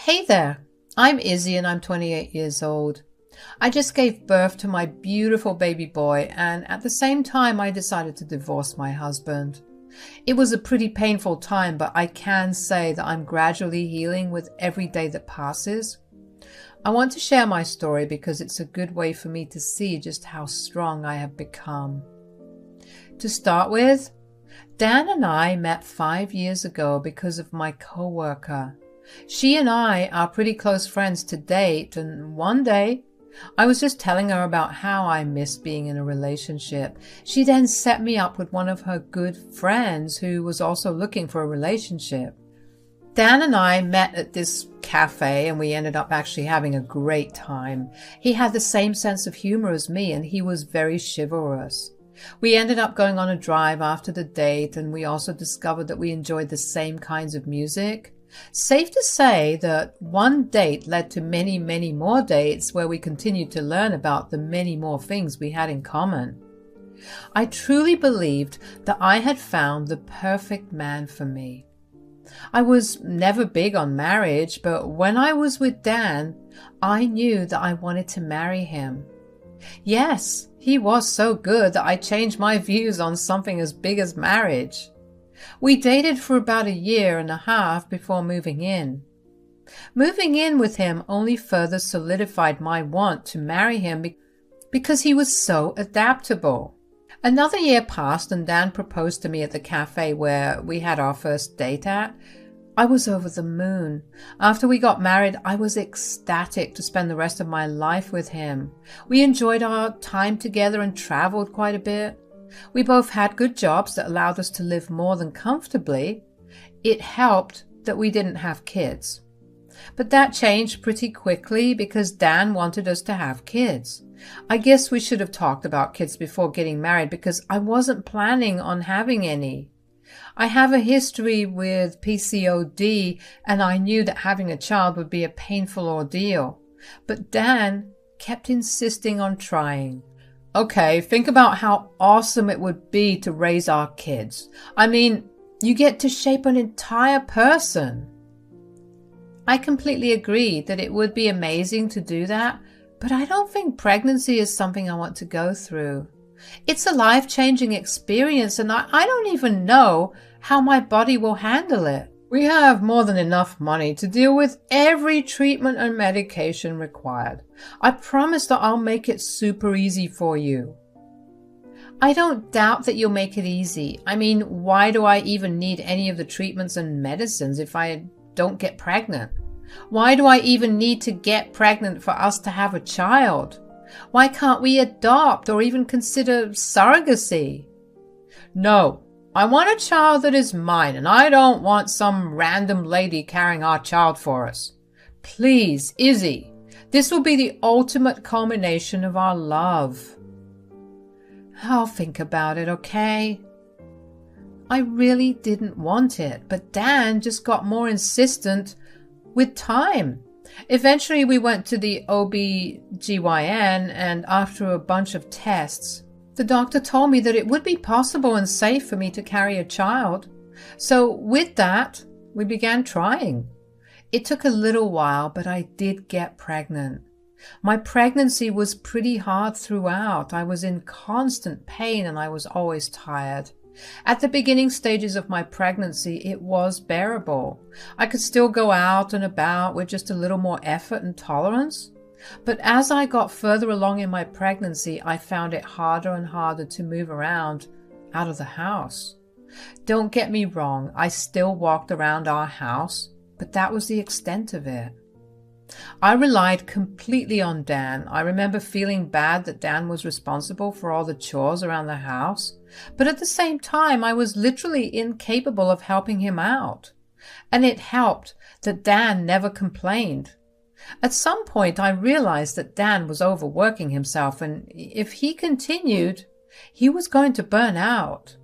Hey there, I'm Izzy and I'm 28 years old. I just gave birth to my beautiful baby boy, and at the same time I decided to divorce my husband. It was a pretty painful time, but I can say that I'm gradually healing with every day that passes. I want to share my story because it's a good way for me to see just how strong I have become. To start with, Dan and I met 5 years ago because of my coworker. She and I are pretty close friends to date, and one day I was just telling her about how I miss being in a relationship. She then set me up with one of her good friends who was also looking for a relationship. Dan and I met at this cafe and we ended up actually having a great time. He had the same sense of humor as me and he was very chivalrous. We ended up going on a drive after the date, and we also discovered that we enjoyed the same kinds of music. Safe to say that one date led to many, many more dates where we continued to learn about the many more things we had in common. I truly believed that I had found the perfect man for me. I was never big on marriage, but when I was with Dan, I knew that I wanted to marry him. Yes, he was so good that I changed my views on something as big as marriage. We dated for about 1.5 years before moving in. Moving in with him only further solidified my want to marry him because he was so adaptable. Another year passed and Dan proposed to me at the cafe where we had our first date at. I was over the moon. After we got married, I was ecstatic to spend the rest of my life with him. We enjoyed our time together and traveled quite a bit. We both had good jobs that allowed us to live more than comfortably. It helped that we didn't have kids. But that changed pretty quickly because Dan wanted us to have kids. I guess we should have talked about kids before getting married because I wasn't planning on having any. I have a history with PCOD and I knew that having a child would be a painful ordeal. But Dan kept insisting on trying. Okay, think about how awesome it would be to raise our kids. I mean, you get to shape an entire person. I completely agree that it would be amazing to do that, but I don't think pregnancy is something I want to go through. It's a life-changing experience and I don't even know how my body will handle it. We have more than enough money to deal with every treatment and medication required. I promise that I'll make it super easy for you. I don't doubt that you'll make it easy. I mean, why do I even need any of the treatments and medicines if I don't get pregnant? Why do I even need to get pregnant for us to have a child? Why can't we adopt or even consider surrogacy? No. I want a child that is mine, and I don't want some random lady carrying our child for us. Please, Izzy, this will be the ultimate culmination of our love. I'll think about it, okay? I really didn't want it, but Dan just got more insistent with time. Eventually, we went to the OB/GYN, and after a bunch of tests, the doctor told me that it would be possible and safe for me to carry a child. So with that, we began trying. It took a little while, but I did get pregnant. My pregnancy was pretty hard throughout. I was in constant pain and I was always tired. At the beginning stages of my pregnancy, it was bearable. I could still go out and about with just a little more effort and tolerance. But as I got further along in my pregnancy, I found it harder and harder to move around out of the house. Don't get me wrong, I still walked around our house, but that was the extent of it. I relied completely on Dan. I remember feeling bad that Dan was responsible for all the chores around the house, but at the same time, I was literally incapable of helping him out. And it helped that Dan never complained. At some point, I realized that Dan was overworking himself, and if he continued, he was going to burn out.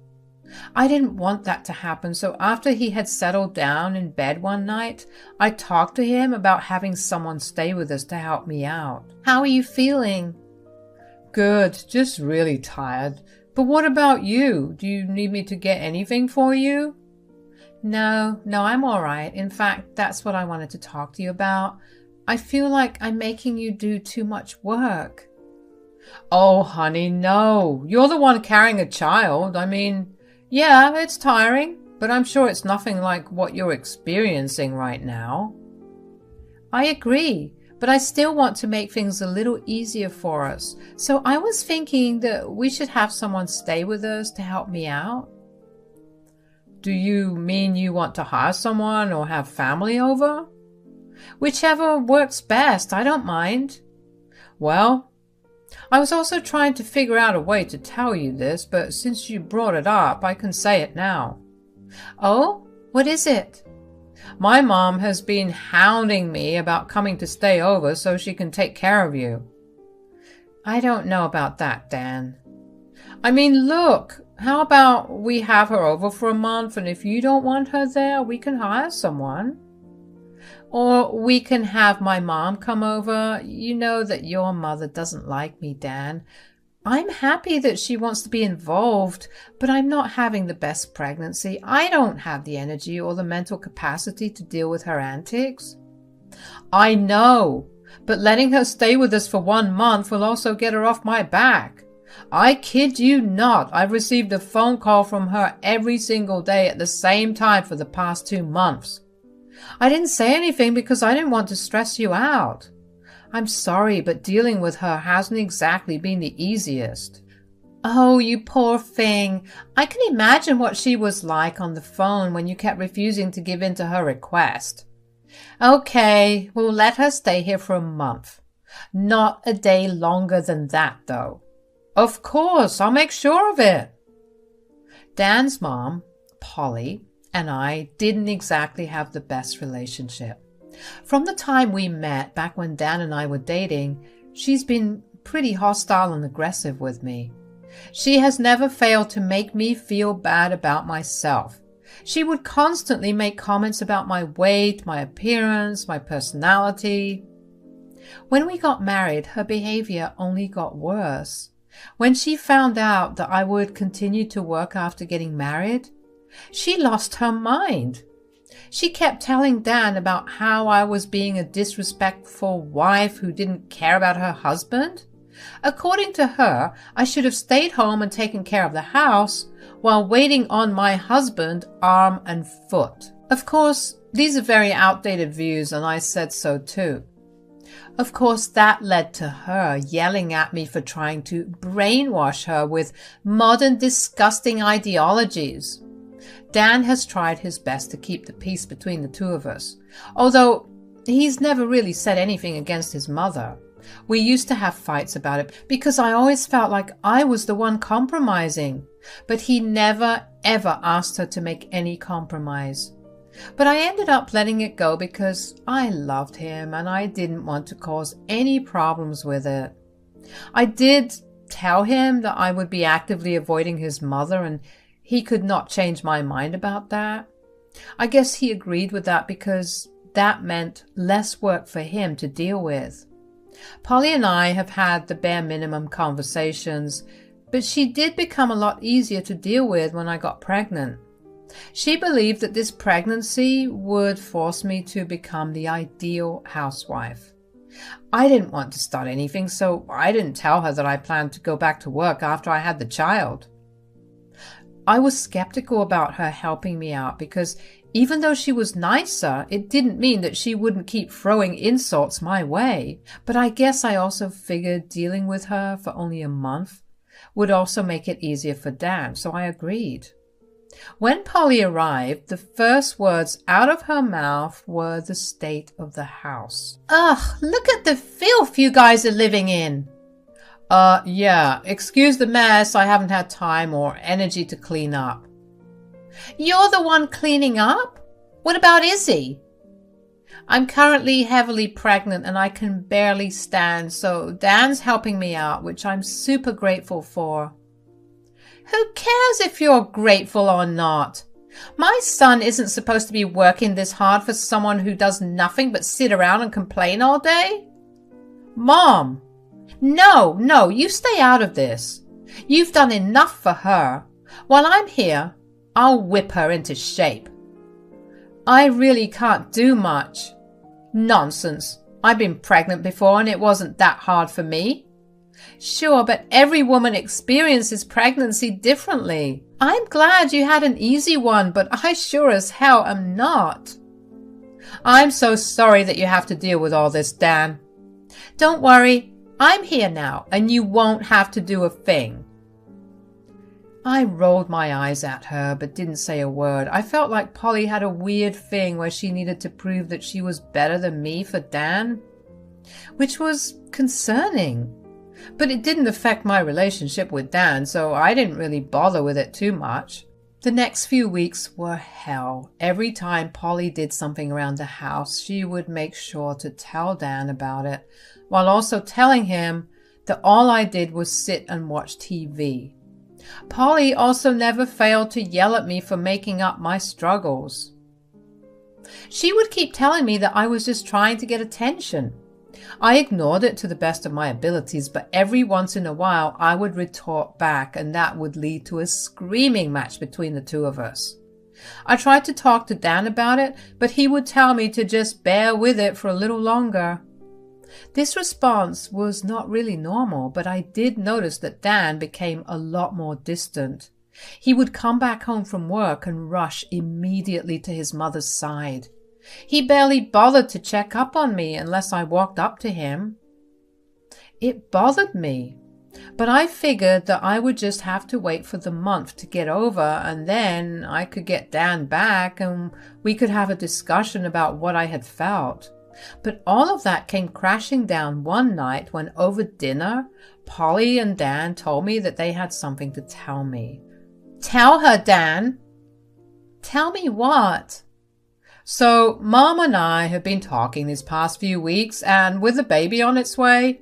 I didn't want that to happen, so after he had settled down in bed one night, I talked to him about having someone stay with us to help me out. How are you feeling? Good, just really tired. But what about you? Do you need me to get anything for you? No, I'm all right. In fact, that's what I wanted to talk to you about. I feel like I'm making you do too much work. Oh, honey, no. You're the one carrying a child. I mean, yeah, it's tiring, but I'm sure it's nothing like what you're experiencing right now. I agree, but I still want to make things a little easier for us. So I was thinking that we should have someone stay with us to help me out. Do you mean you want to hire someone or have family over? Whichever works best, I don't mind. Well, I was also trying to figure out a way to tell you this, but since you brought it up, I can say it now. Oh, what is it? My mom has been hounding me about coming to stay over so she can take care of you. I don't know about that, Dan. I mean, look, how about we have her over for a month, and if you don't want her there, we can hire someone. Or we can have my mom come over. You know that your mother doesn't like me, Dan. I'm happy that she wants to be involved, but I'm not having the best pregnancy. I don't have the energy or the mental capacity to deal with her antics. I know, but letting her stay with us for 1 month will also get her off my back. I kid you not, I've received a phone call from her every single day at the same time for the past 2 months. I didn't say anything because I didn't want to stress you out. I'm sorry, but dealing with her hasn't exactly been the easiest. Oh, you poor thing. I can imagine what she was like on the phone when you kept refusing to give in to her request. Okay, we'll let her stay here for a month. Not a day longer than that, though. Of course, I'll make sure of it. Dan's mom, Polly, and I didn't exactly have the best relationship. From the time we met, back when Dan and I were dating, she's been pretty hostile and aggressive with me. She has never failed to make me feel bad about myself. She would constantly make comments about my weight, my appearance, my personality. When we got married, her behavior only got worse. When she found out that I would continue to work after getting married, she lost her mind. She kept telling Dan about how I was being a disrespectful wife who didn't care about her husband. According to her, I should have stayed home and taken care of the house while waiting on my husband arm and foot. Of course, these are very outdated views, and I said so too. Of course, that led to her yelling at me for trying to brainwash her with modern, disgusting ideologies. Dan has tried his best to keep the peace between the two of us, although he's never really said anything against his mother. We used to have fights about it because I always felt like I was the one compromising, but he never ever asked her to make any compromise. But I ended up letting it go because I loved him and I didn't want to cause any problems with it. I did tell him that I would be actively avoiding his mother, and he could not change my mind about that. I guess he agreed with that because that meant less work for him to deal with. Polly and I have had the bare minimum conversations, but she did become a lot easier to deal with when I got pregnant. She believed that this pregnancy would force me to become the ideal housewife. I didn't want to start anything, so I didn't tell her that I planned to go back to work after I had the child. I was skeptical about her helping me out because even though she was nicer, it didn't mean that she wouldn't keep throwing insults my way. But I guess I also figured dealing with her for only a month would also make it easier for Dan, so I agreed. When Polly arrived, the first words out of her mouth were the state of the house. Ugh, look at the filth you guys are living in. Yeah, excuse the mess. I haven't had time or energy to clean up. You're the one cleaning up? What about Izzy? I'm currently heavily pregnant and I can barely stand, so Dan's helping me out, which I'm super grateful for. Who cares if you're grateful or not? My son isn't supposed to be working this hard for someone who does nothing but sit around and complain all day. Mom! No, you stay out of this. You've done enough for her. While I'm here, I'll whip her into shape. I really can't do much. Nonsense. I've been pregnant before and it wasn't that hard for me. Sure, but every woman experiences pregnancy differently. I'm glad you had an easy one, but I sure as hell am not. I'm so sorry that you have to deal with all this, Dan. Don't worry, I'm here now, and you won't have to do a thing. I rolled my eyes at her, but didn't say a word. I felt like Polly had a weird thing where she needed to prove that she was better than me for Dan, which was concerning. But it didn't affect my relationship with Dan, so I didn't really bother with it too much. The next few weeks were hell. Every time Polly did something around the house, she would make sure to tell Dan about it, while also telling him that all I did was sit and watch TV. Polly also never failed to yell at me for making up my struggles. She would keep telling me that I was just trying to get attention. I ignored it to the best of my abilities, but every once in a while I would retort back, and that would lead to a screaming match between the two of us. I tried to talk to Dan about it, but he would tell me to just bear with it for a little longer. This response was not really normal, but I did notice that Dan became a lot more distant. He would come back home from work and rush immediately to his mother's side. He barely bothered to check up on me unless I walked up to him. It bothered me, but I figured that I would just have to wait for the month to get over, and then I could get Dan back and we could have a discussion about what I had felt. But all of that came crashing down one night when over dinner, Polly and Dan told me that they had something to tell me. Tell her, Dan. Tell me what? So, Mom and I have been talking these past few weeks, and with the baby on its way,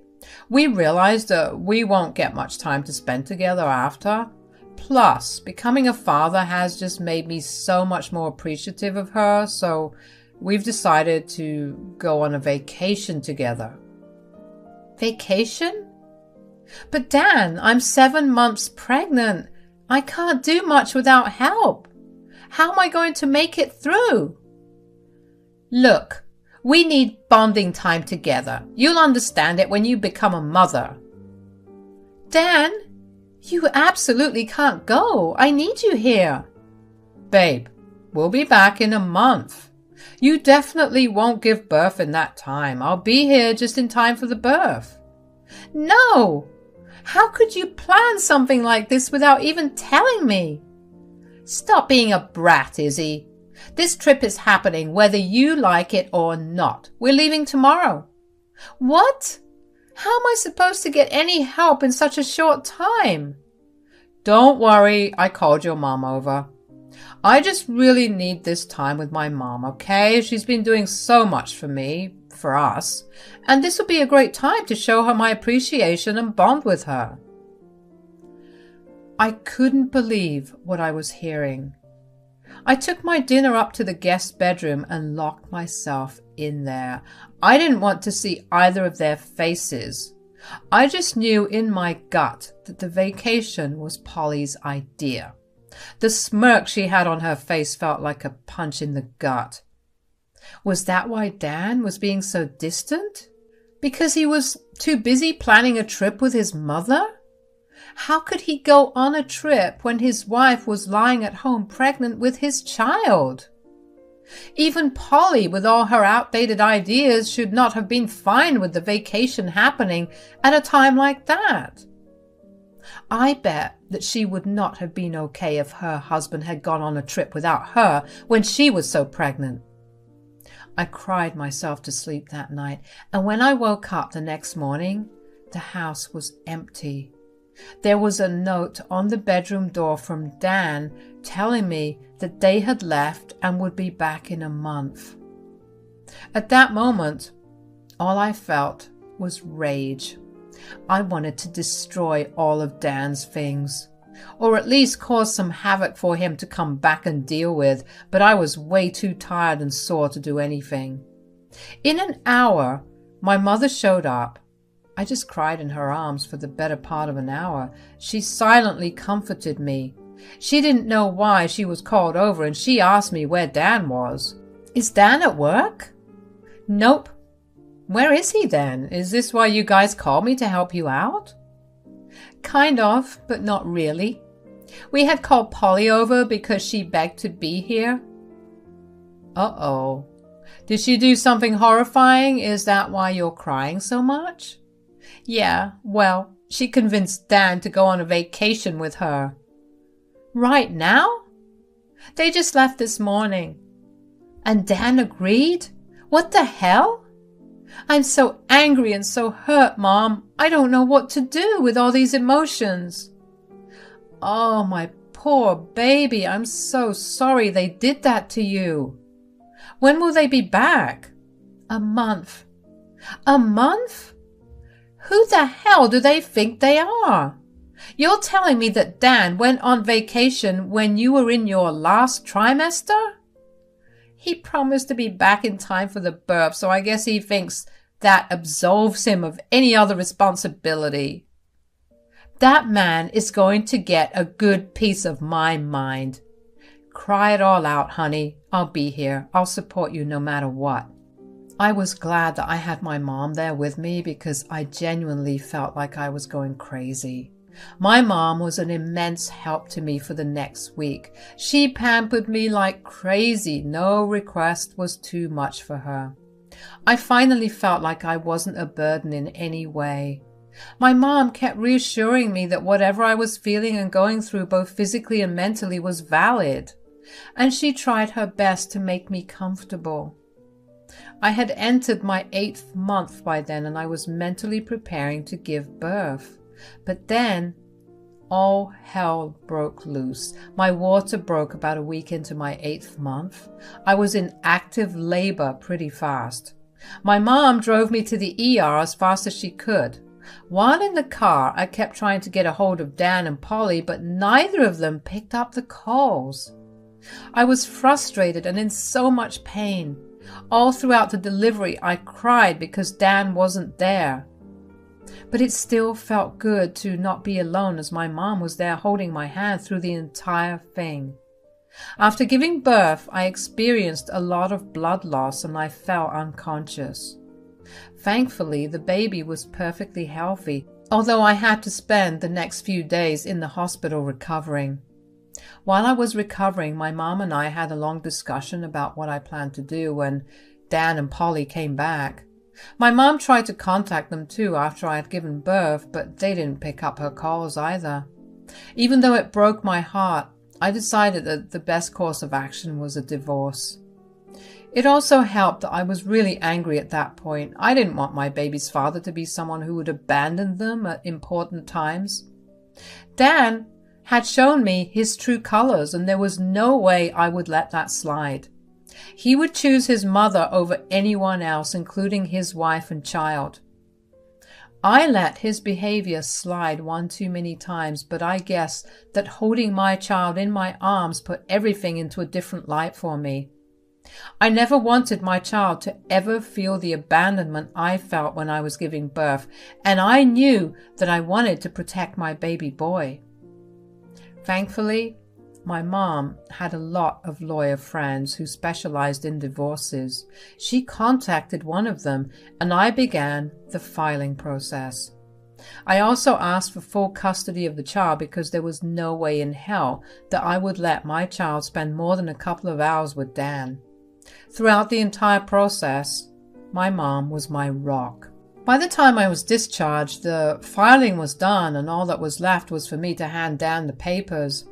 we realized that we won't get much time to spend together after. Plus, becoming a father has just made me so much more appreciative of her, so we've decided to go on a vacation together. Vacation? But Dan, I'm 7 months pregnant. I can't do much without help. How am I going to make it through? Look, we need bonding time together. You'll understand it when you become a mother. Dan, you absolutely can't go. I need you here. Babe, we'll be back in a month. You definitely won't give birth in that time. I'll be here just in time for the birth. No! How could you plan something like this without even telling me? Stop being a brat, Izzy. This trip is happening whether you like it or not. We're leaving tomorrow. What? How am I supposed to get any help in such a short time? Don't worry, I called your mom over. I just really need this time with my mom, okay? She's been doing so much for me, for us, and this will be a great time to show her my appreciation and bond with her. I couldn't believe what I was hearing. I took my dinner up to the guest bedroom and locked myself in there. I didn't want to see either of their faces. I just knew in my gut that the vacation was Polly's idea. The smirk she had on her face felt like a punch in the gut. Was that why Dan was being so distant? Because he was too busy planning a trip with his mother? How could he go on a trip when his wife was lying at home pregnant with his child? Even Polly, with all her outdated ideas, should not have been fine with the vacation happening at a time like that. I bet that she would not have been okay if her husband had gone on a trip without her when she was so pregnant. I cried myself to sleep that night, and when I woke up the next morning, the house was empty. There was a note on the bedroom door from Dan telling me that they had left and would be back in a month. At that moment, all I felt was rage. I wanted to destroy all of Dan's things, or at least cause some havoc for him to come back and deal with, but I was way too tired and sore to do anything. In an hour, my mother showed up. I just cried in her arms for the better part of an hour. She silently comforted me. She didn't know why she was called over, and she asked me where Dan was. Is Dan at work? Nope. Where is he then? Is this why you guys called me to help you out? Kind of, but not really. We had called Polly over because she begged to be here. Uh-oh. Did she do something horrifying? Is that why you're crying so much? Yeah, well, she convinced Dan to go on a vacation with her. Right now? They just left this morning. And Dan agreed? What the hell? I'm so angry and so hurt, Mom. I don't know what to do with all these emotions. Oh, my poor baby. I'm so sorry they did that to you. When will they be back? A month. A month? Who the hell do they think they are? You're telling me that Dan went on vacation when you were in your last trimester? He promised to be back in time for the birth, so I guess he thinks that absolves him of any other responsibility. That man is going to get a good piece of my mind. Cry it all out, honey. I'll be here. I'll support you no matter what. I was glad that I had my mom there with me because I genuinely felt like I was going crazy. My mom was an immense help to me for the next week. She pampered me like crazy. No request was too much for her. I finally felt like I wasn't a burden in any way. My mom kept reassuring me that whatever I was feeling and going through both physically and mentally was valid, and she tried her best to make me comfortable. I had entered my 8th month by then, and I was mentally preparing to give birth. But then, all hell broke loose. My water broke about a week into my 8th month. I was in active labor pretty fast. My mom drove me to the ER as fast as she could. While in the car, I kept trying to get a hold of Dan and Polly, but neither of them picked up the calls. I was frustrated and in so much pain. All throughout the delivery, I cried because Dan wasn't there. But it still felt good to not be alone, as my mom was there holding my hand through the entire thing. After giving birth, I experienced a lot of blood loss and I fell unconscious. Thankfully, the baby was perfectly healthy, although I had to spend the next few days in the hospital recovering. While I was recovering, my mom and I had a long discussion about what I planned to do when Dan and Polly came back. My mom tried to contact them too after I had given birth, but they didn't pick up her calls either. Even though it broke my heart, I decided that the best course of action was a divorce. It also helped that I was really angry at that point. I didn't want my baby's father to be someone who would abandon them at important times. Dan had shown me his true colors, and there was no way I would let that slide. He would choose his mother over anyone else, including his wife and child. I let his behavior slide one too many times, but I guess that holding my child in my arms put everything into a different light for me. I never wanted my child to ever feel the abandonment I felt when I was giving birth, and I knew that I wanted to protect my baby boy. Thankfully, my mom had a lot of lawyer friends who specialized in divorces. She contacted one of them, and I began the filing process. I also asked for full custody of the child because there was no way in hell that I would let my child spend more than a couple of hours with Dan. Throughout the entire process, my mom was my rock. By the time I was discharged, the filing was done, and all that was left was for me to hand Dan the papers.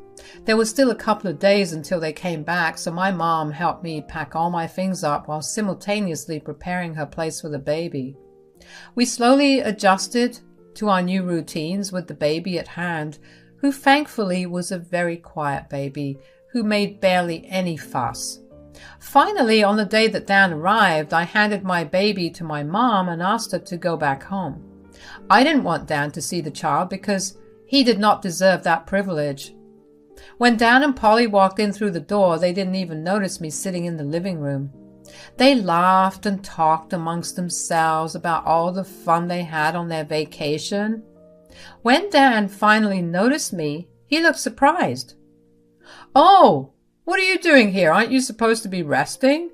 There was still a couple of days until they came back, so my mom helped me pack all my things up while simultaneously preparing her place for the baby. We slowly adjusted to our new routines with the baby at hand, who thankfully was a very quiet baby who made barely any fuss. Finally, on the day that Dan arrived, I handed my baby to my mom and asked her to go back home. I didn't want Dan to see the child because he did not deserve that privilege. When Dan and Polly walked in through the door, they didn't even notice me sitting in the living room. They laughed and talked amongst themselves about all the fun they had on their vacation. When Dan finally noticed me, he looked surprised. "Oh, what are you doing here? Aren't you supposed to be resting?"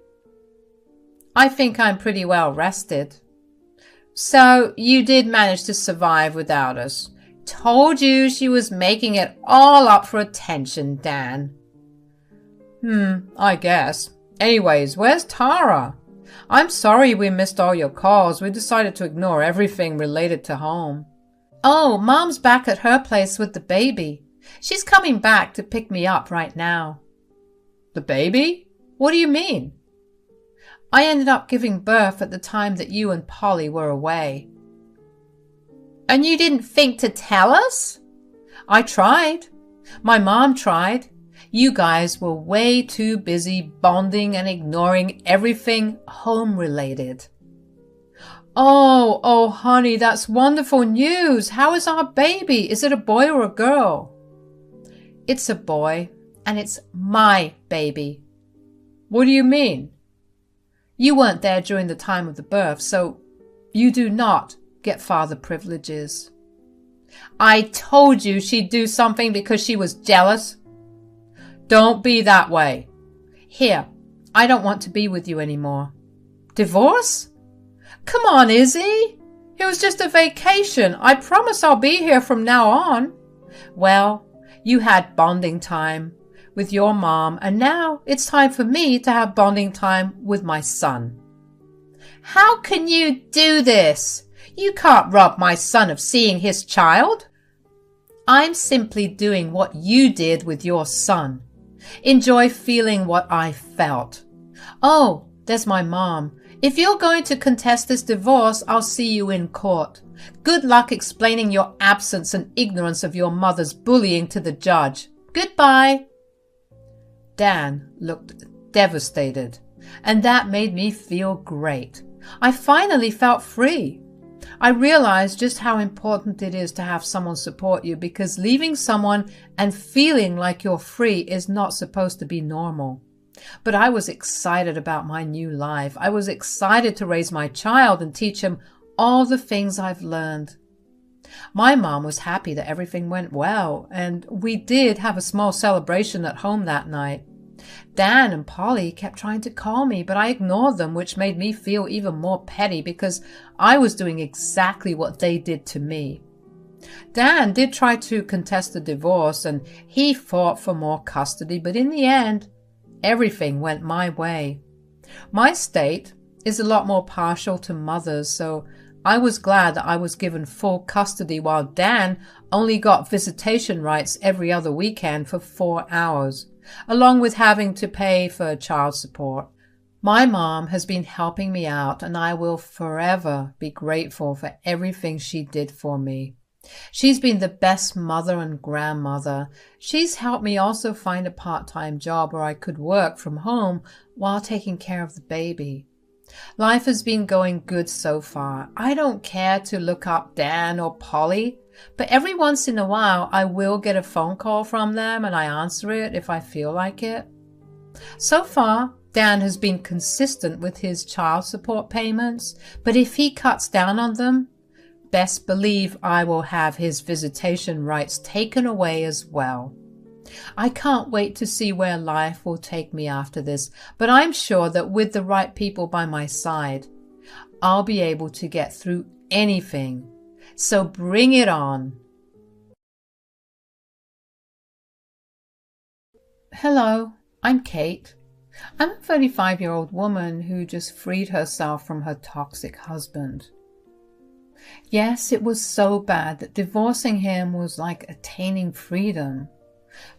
I think I'm pretty well rested. So you did manage to survive without us. Told you she was making it all up for attention, Dan. I guess. Anyways, where's Tara? I'm sorry we missed all your calls. We decided to ignore everything related to home. Oh, Mom's back at her place with the baby. She's coming back to pick me up right now. The baby? What do you mean? I ended up giving birth at the time that you and Polly were away. And you didn't think to tell us? I tried. My mom tried. You guys were way too busy bonding and ignoring everything home-related. Oh, honey, that's wonderful news. How is our baby? Is it a boy or a girl? It's a boy, and it's my baby. What do you mean? You weren't there during the time of the birth, so you do not get father privileges. I told you she'd do something because she was jealous. Don't be that way. Here, I don't want to be with you anymore. Divorce? Come on, Izzy. It was just a vacation. I promise I'll be here from now on. Well, you had bonding time with your mom, and now it's time for me to have bonding time with my son. How can you do this? You can't rob my son of seeing his child. I'm simply doing what you did with your son. Enjoy feeling what I felt. Oh, there's my mom. If you're going to contest this divorce, I'll see you in court. Good luck explaining your absence and ignorance of your mother's bullying to the judge. Goodbye. Dan looked devastated, and that made me feel great. I finally felt free. I realized just how important it is to have someone support you, because leaving someone and feeling like you're free is not supposed to be normal. But I was excited about my new life. I was excited to raise my child and teach him all the things I've learned. My mom was happy that everything went well, and we did have a small celebration at home that night. Dan and Polly kept trying to call me, but I ignored them, which made me feel even more petty because I was doing exactly what they did to me. Dan did try to contest the divorce, and he fought for more custody, but in the end, everything went my way. My state is a lot more partial to mothers, so I was glad that I was given full custody while Dan only got visitation rights every other weekend for 4 hours, along with having to pay for child support. My mom has been helping me out, and I will forever be grateful for everything she did for me. She's been the best mother and grandmother. She's helped me also find a part-time job where I could work from home while taking care of the baby. Life has been going good so far. I don't care to look up Dan or Polly, but every once in a while I will get a phone call from them and I answer it if I feel like it. So far, Dan has been consistent with his child support payments, but if he cuts down on them, best believe I will have his visitation rights taken away as well. I can't wait to see where life will take me after this, but I'm sure that with the right people by my side, I'll be able to get through anything. So bring it on. Hello, I'm Kate. I'm a 35-year-old woman who just freed herself from her toxic husband. Yes, it was so bad that divorcing him was like attaining freedom.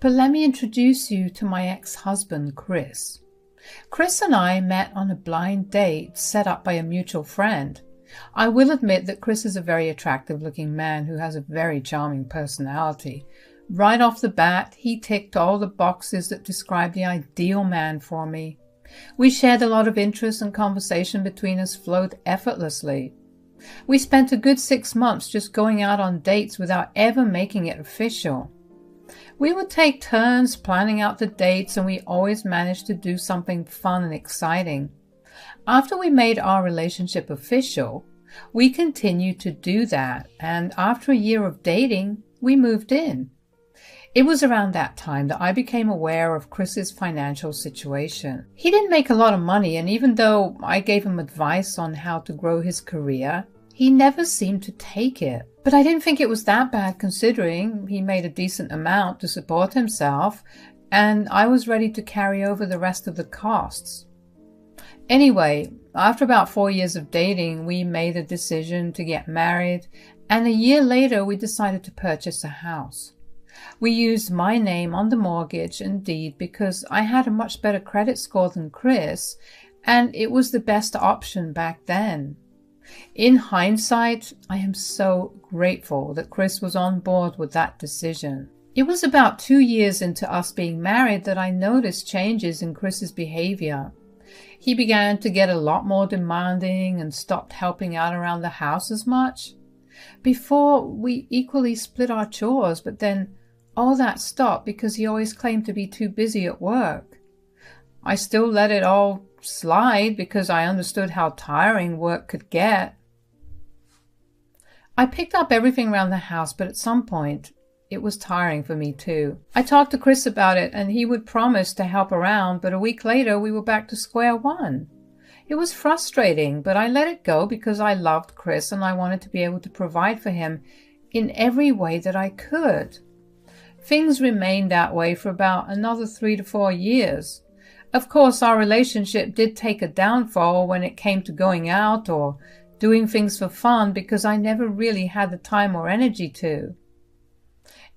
But let me introduce you to my ex-husband, Chris. Chris and I met on a blind date set up by a mutual friend. I will admit that Chris is a very attractive-looking man who has a very charming personality. Right off the bat, he ticked all the boxes that describe the ideal man for me. We shared a lot of interest, and conversation between us flowed effortlessly. We spent a good 6 months just going out on dates without ever making it official. We would take turns planning out the dates, and we always managed to do something fun and exciting. After we made our relationship official, we continued to do that, and after a year of dating, we moved in. It was around that time that I became aware of Chris's financial situation. He didn't make a lot of money, and even though I gave him advice on how to grow his career, he never seemed to take it. But I didn't think it was that bad considering he made a decent amount to support himself, and I was ready to carry over the rest of the costs. Anyway, after about 4 years of dating, we made a decision to get married, and a year later we decided to purchase a house. We used my name on the mortgage and deed because I had a much better credit score than Chris, and it was the best option back then. In hindsight, I am so grateful that Chris was on board with that decision. It was about 2 years into us being married that I noticed changes in Chris's behavior. He began to get a lot more demanding and stopped helping out around the house as much. Before, we equally split our chores, but then all that stopped because he always claimed to be too busy at work. I still let it all slide because I understood how tiring work could get. I picked up everything around the house, but at some point, it was tiring for me too. I talked to Chris about it and he would promise to help around, but a week later we were back to square one. It was frustrating, but I let it go because I loved Chris and I wanted to be able to provide for him in every way that I could. Things remained that way for about another 3 to 4 years. Of course, our relationship did take a downfall when it came to going out or doing things for fun because I never really had the time or energy to.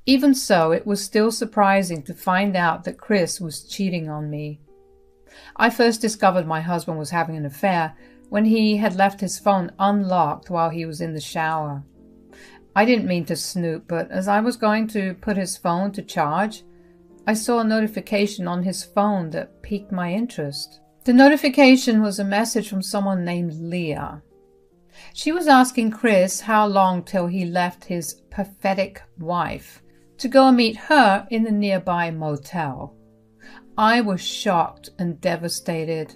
Even so, it was still surprising to find out that Chris was cheating on me. I first discovered my husband was having an affair when he had left his phone unlocked while he was in the shower. I didn't mean to snoop, but as I was going to put his phone to charge, I saw a notification on his phone that piqued my interest. The notification was a message from someone named Leah. She was asking Chris how long till he left his pathetic wife to go and meet her in the nearby motel. I was shocked and devastated.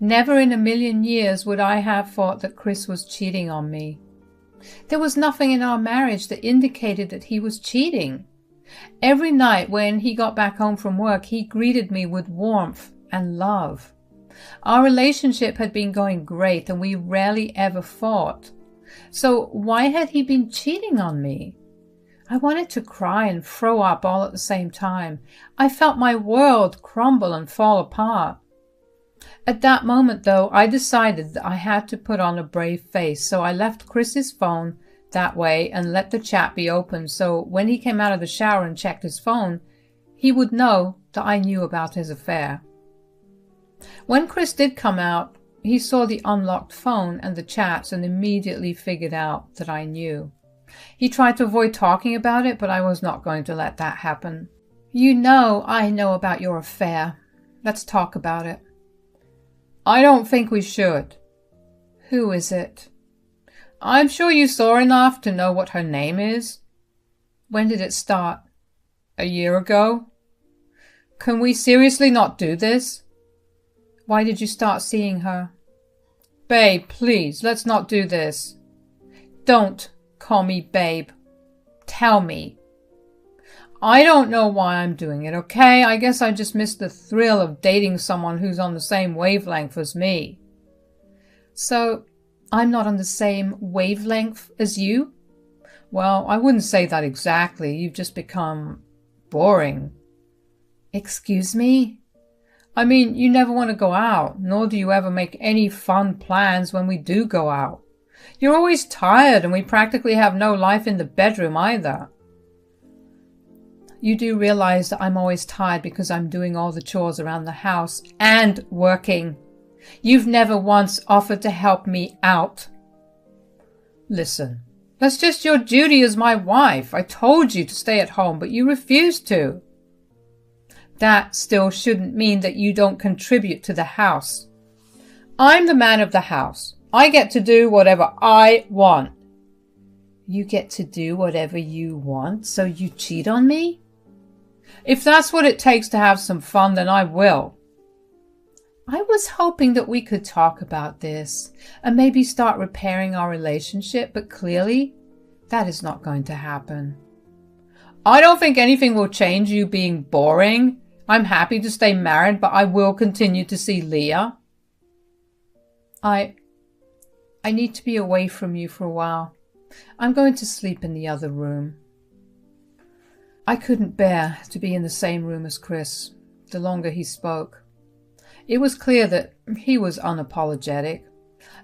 Never in a million years would I have thought that Chris was cheating on me. There was nothing in our marriage that indicated that he was cheating. Every night when he got back home from work, he greeted me with warmth and love. Our relationship had been going great and we rarely ever fought. So why had he been cheating on me? I wanted to cry and throw up all at the same time. I felt my world crumble and fall apart. At that moment, though, I decided that I had to put on a brave face, so I left Chris's phone that way and let the chat be open so when he came out of the shower and checked his phone, he would know that I knew about his affair. When Chris did come out, he saw the unlocked phone and the chats and immediately figured out that I knew. He tried to avoid talking about it, but I was not going to let that happen. You know I know about your affair. Let's talk about it. I don't think we should. Who is it? I'm sure you saw enough to know what her name is. When did it start? A year ago? Can we seriously not do this? Why did you start seeing her? Babe, please, let's not do this. Don't call me babe. Tell me. I don't know why I'm doing it, okay? I guess I just missed the thrill of dating someone who's on the same wavelength as me. So, I'm not on the same wavelength as you? Well, I wouldn't say that exactly. You've just become boring. Excuse me? I mean, you never want to go out, nor do you ever make any fun plans when we do go out. You're always tired, and we practically have no life in the bedroom either. You do realize that I'm always tired because I'm doing all the chores around the house and working. You've never once offered to help me out. Listen, that's just your duty as my wife. I told you to stay at home, but you refused to. That still shouldn't mean that you don't contribute to the house. I'm the man of the house. I get to do whatever I want. You get to do whatever you want, so you cheat on me? If that's what it takes to have some fun, then I will. I was hoping that we could talk about this and maybe start repairing our relationship, but clearly that is not going to happen. I don't think anything will change you being boring. I'm happy to stay married, but I will continue to see Leah. I need to be away from you for a while. I'm going to sleep in the other room. I couldn't bear to be in the same room as Chris the longer he spoke. It was clear that he was unapologetic.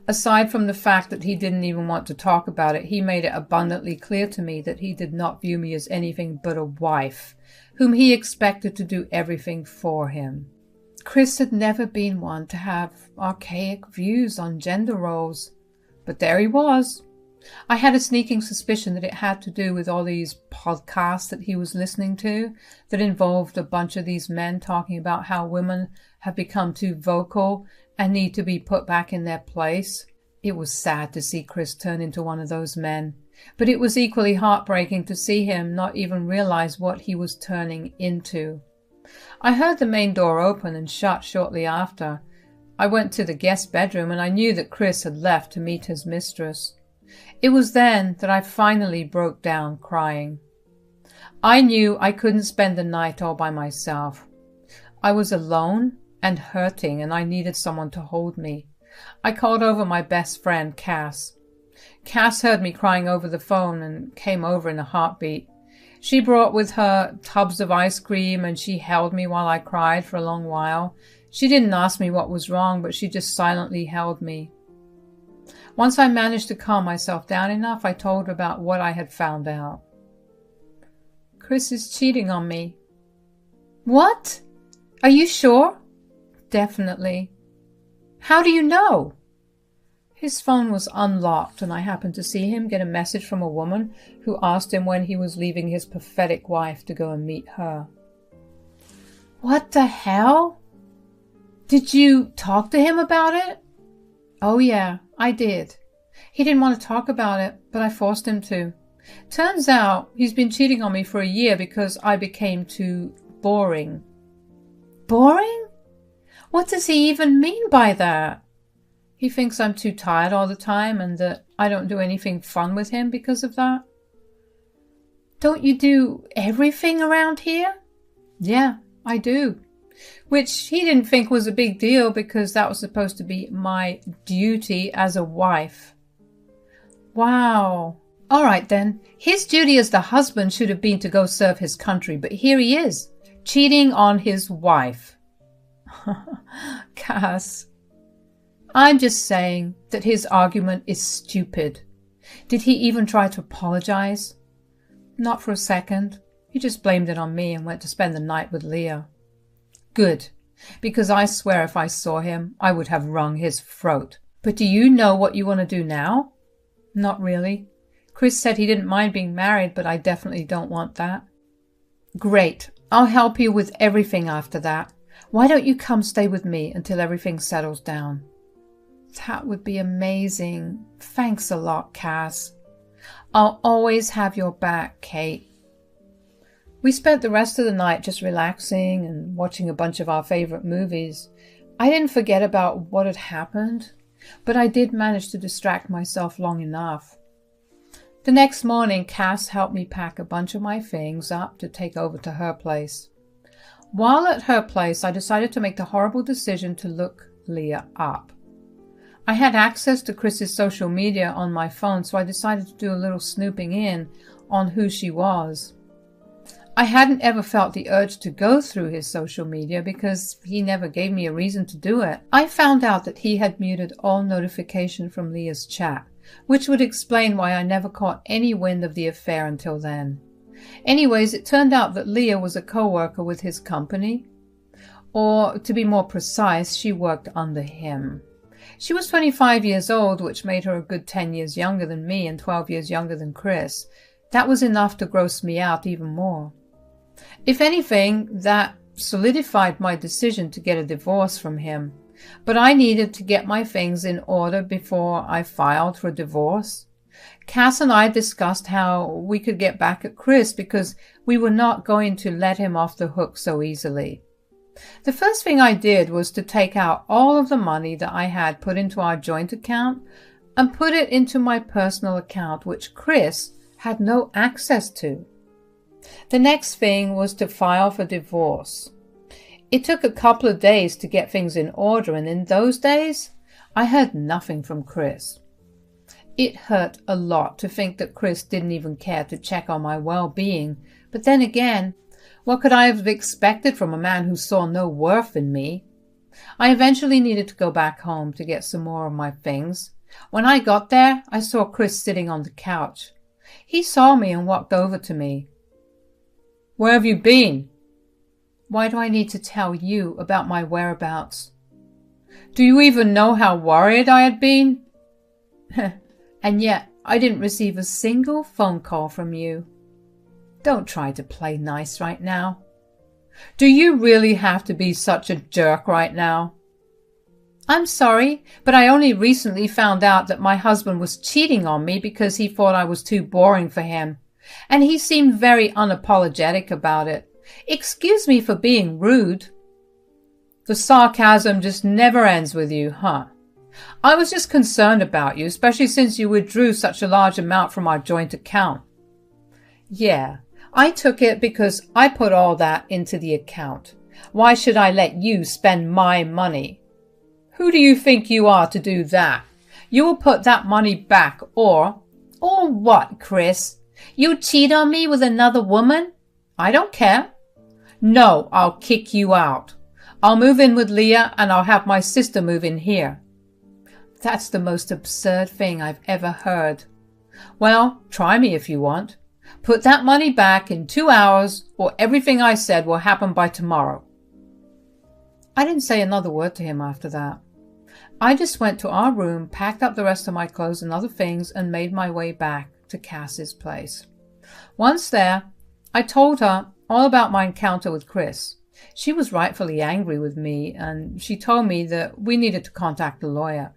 Aside from the fact that he didn't even want to talk about it, he made it abundantly clear to me that he did not view me as anything but a wife, whom he expected to do everything for him. Chris had never been one to have archaic views on gender roles, but there he was. I had a sneaking suspicion that it had to do with all these podcasts that he was listening to that involved a bunch of these men talking about how women have become too vocal and need to be put back in their place. It was sad to see Chris turn into one of those men, but it was equally heartbreaking to see him not even realize what he was turning into. I heard the main door open and shut shortly after. I went to the guest bedroom and I knew that Chris had left to meet his mistress. It was then that I finally broke down crying. I knew I couldn't spend the night all by myself. I was alone and hurting, and I needed someone to hold me. I called over my best friend, Cass. Cass heard me crying over the phone and came over in a heartbeat. She brought with her tubs of ice cream, and she held me while I cried for a long while. She didn't ask me what was wrong, but she just silently held me. Once I managed to calm myself down enough, I told her about what I had found out. Chris is cheating on me. What? Are you sure? Definitely. How do you know? His phone was unlocked, and I happened to see him get a message from a woman who asked him when he was leaving his pathetic wife to go and meet her. What the hell? Did you talk to him about it? Oh yeah, I did. He didn't want to talk about it, but I forced him to. Turns out he's been cheating on me for a year because I became too boring. Boring? What does he even mean by that? He thinks I'm too tired all the time and that I don't do anything fun with him because of that. Don't you do everything around here? Yeah, I do. Which he didn't think was a big deal because that was supposed to be my duty as a wife. Wow. All right then. His duty as the husband should have been to go serve his country, but here he is, cheating on his wife. Cass. I'm just saying that his argument is stupid. Did he even try to apologize? Not for a second. He just blamed it on me and went to spend the night with Leah. Good, because I swear if I saw him, I would have wrung his throat. But do you know what you want to do now? Not really. Chris said he didn't mind being married, but I definitely don't want that. Great. I'll help you with everything after that. Why don't you come stay with me until everything settles down? That would be amazing. Thanks a lot, Cass. I'll always have your back, Kate. We spent the rest of the night just relaxing and watching a bunch of our favorite movies. I didn't forget about what had happened, but I did manage to distract myself long enough. The next morning, Cass helped me pack a bunch of my things up to take over to her place. While at her place, I decided to make the horrible decision to look Leah up. I had access to Chris's social media on my phone, so I decided to do a little snooping in on who she was. I hadn't ever felt the urge to go through his social media because he never gave me a reason to do it. I found out that he had muted all notification from Leah's chat, which would explain why I never caught any wind of the affair until then. Anyways, it turned out that Leah was a co-worker with his company. Or, to be more precise, she worked under him. She was 25 years old, which made her a good 10 years younger than me and 12 years younger than Chris. That was enough to gross me out even more. If anything, that solidified my decision to get a divorce from him. But I needed to get my things in order before I filed for a divorce. Cass and I discussed how we could get back at Chris because we were not going to let him off the hook so easily. The first thing I did was to take out all of the money that I had put into our joint account and put it into my personal account, which Chris had no access to. The next thing was to file for divorce. It took a couple of days to get things in order, and in those days, I heard nothing from Chris. It hurt a lot to think that Chris didn't even care to check on my well-being, but then again, what could I have expected from a man who saw no worth in me? I eventually needed to go back home to get some more of my things. When I got there, I saw Chris sitting on the couch. He saw me and walked over to me. "Where have you been?" "Why do I need to tell you about my whereabouts?" "Do you even know how worried I had been?" "And yet I didn't receive a single phone call from you. Don't try to play nice right now." "Do you really have to be such a jerk right now?" "I'm sorry, but I only recently found out that my husband was cheating on me because he thought I was too boring for him, and he seemed very unapologetic about it. Excuse me for being rude." "The sarcasm just never ends with you, huh? I was just concerned about you, especially since you withdrew such a large amount from our joint account." "Yeah, I took it because I put all that into the account. Why should I let you spend my money?" "Who do you think you are to do that? You will put that money back or..." "Or what, Chris? You cheat on me with another woman? I don't care." "No, I'll kick you out. I'll move in with Leah and I'll have my sister move in here." That's the most absurd thing I've ever heard. "Well, try me if you want. Put that money back in 2 hours or everything I said will happen by tomorrow." I didn't say another word to him after that. I just went to our room, packed up the rest of my clothes and other things, and made my way back to Cass's place. Once there, I told her all about my encounter with Chris. She was rightfully angry with me, and she told me that we needed to contact a lawyer.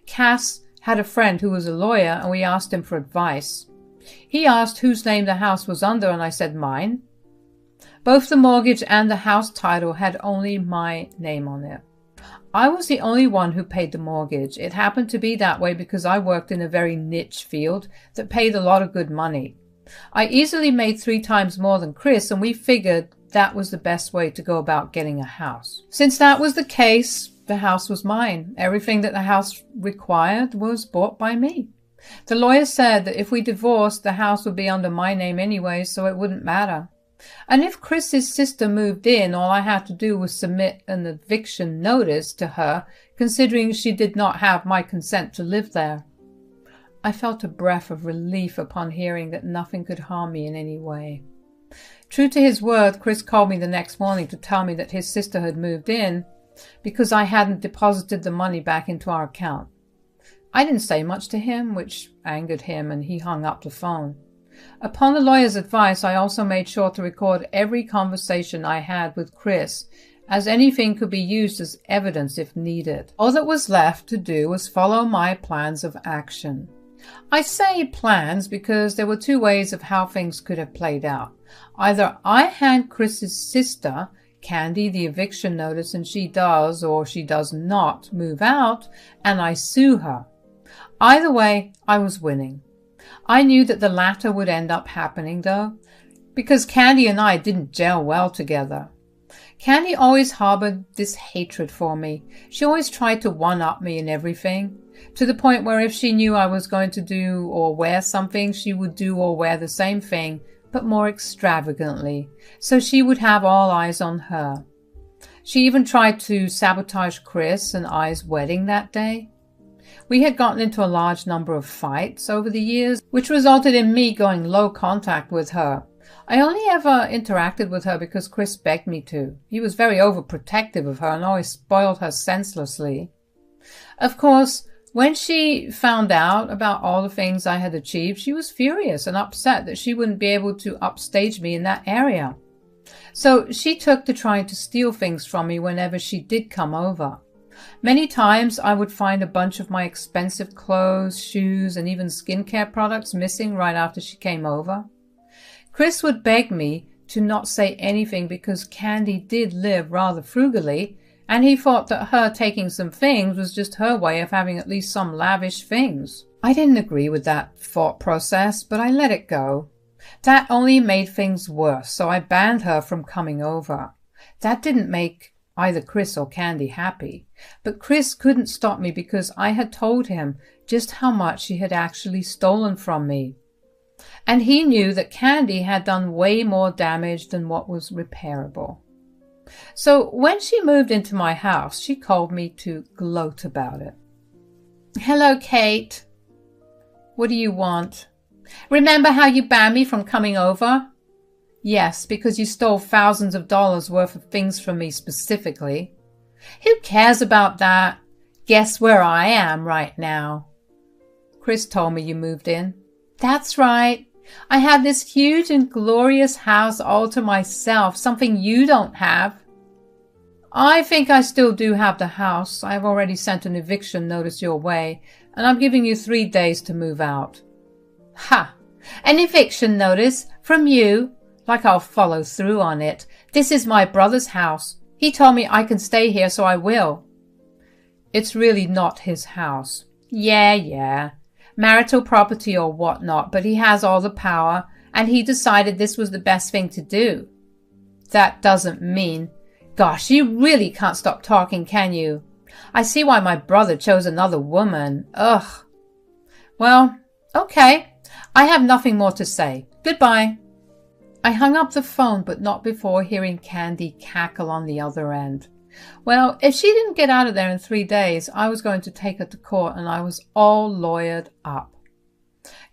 Cass had a friend who was a lawyer, and we asked him for advice. He asked whose name the house was under, and I said mine. Both the mortgage and the house title had only my name on it. I was the only one who paid the mortgage. It happened to be that way because I worked in a very niche field that paid a lot of good money. I easily made 3 times more than Chris, and we figured that was the best way to go about getting a house. Since that was the case, the house was mine. Everything that the house required was bought by me. The lawyer said that if we divorced, the house would be under my name anyway, so it wouldn't matter. And if Chris's sister moved in, all I had to do was submit an eviction notice to her, considering she did not have my consent to live there. I felt a breath of relief upon hearing that nothing could harm me in any way. True to his word, Chris called me the next morning to tell me that his sister had moved in because I hadn't deposited the money back into our account. I didn't say much to him, which angered him, and he hung up the phone. Upon the lawyer's advice, I also made sure to record every conversation I had with Chris, as anything could be used as evidence if needed. All that was left to do was follow my plans of action. I say plans because there were 2 ways of how things could have played out. Either I hand Chris's sister, Candy, the eviction notice and she does or she does not move out, and I sue her. Either way, I was winning. I knew that the latter would end up happening, though, because Candy and I didn't gel well together. Candy always harbored this hatred for me. She always tried to one-up me in everything, to the point where if she knew I was going to do or wear something, she would do or wear the same thing, but more extravagantly, so she would have all eyes on her. She even tried to sabotage Chris and I's wedding that day. We had gotten into a large number of fights over the years, which resulted in me going low contact with her. I only ever interacted with her because Chris begged me to. He was very overprotective of her and always spoiled her senselessly. Of course, when she found out about all the things I had achieved, she was furious and upset that she wouldn't be able to upstage me in that area. So she took to trying to steal things from me whenever she did come over. Many times I would find a bunch of my expensive clothes, shoes, and even skincare products missing right after she came over. Chris would beg me to not say anything because Candy did live rather frugally, and he thought that her taking some things was just her way of having at least some lavish things. I didn't agree with that thought process, but I let it go. That only made things worse, so I banned her from coming over. That didn't make either Chris or Candy happy, but Chris couldn't stop me because I had told him just how much she had actually stolen from me. And he knew that Candy had done way more damage than what was repairable. So when she moved into my house, she called me to gloat about it. "Hello, Kate. What do you want? Remember how you banned me from coming over?" "Yes, because you stole thousands of dollars worth of things from me specifically." "Who cares about that? Guess where I am right now?" "Chris told me you moved in." "That's right. I have this huge and glorious house all to myself, something you don't have." "I think I still do have the house. I've already sent an eviction notice your way, and I'm giving you 3 days to move out." "Ha! An eviction notice? From you? Like I'll follow through on it. This is my brother's house. He told me I can stay here, so I will." "It's really not his house." Yeah. Marital property or whatnot, but he has all the power, and he decided this was the best thing to do. "That doesn't mean—" "Gosh, you really can't stop talking, can you? I see why my brother chose another woman. Ugh." "Well, okay. I have nothing more to say. Goodbye." I hung up the phone, but not before hearing Candy cackle on the other end. Well, if she didn't get out of there in 3 days, I was going to take her to court, and I was all lawyered up.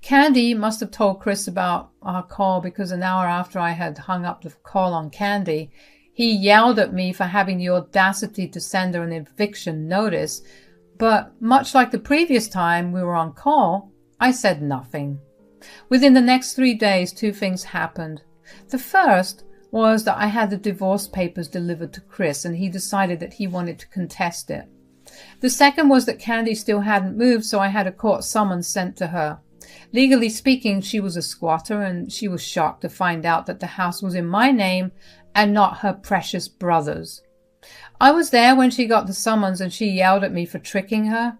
Candy must have told Chris about our call, because an hour after I had hung up the call on Candy, he yelled at me for having the audacity to send her an eviction notice. But much like the previous time we were on call, I said nothing. Within the next 3 days, 2 things happened. The first was that I had the divorce papers delivered to Chris, and he decided that he wanted to contest it. The second was that Candy still hadn't moved, so I had a court summons sent to her. Legally speaking, she was a squatter, and she was shocked to find out that the house was in my name and not her precious brother's. I was there when she got the summons, and she yelled at me for tricking her.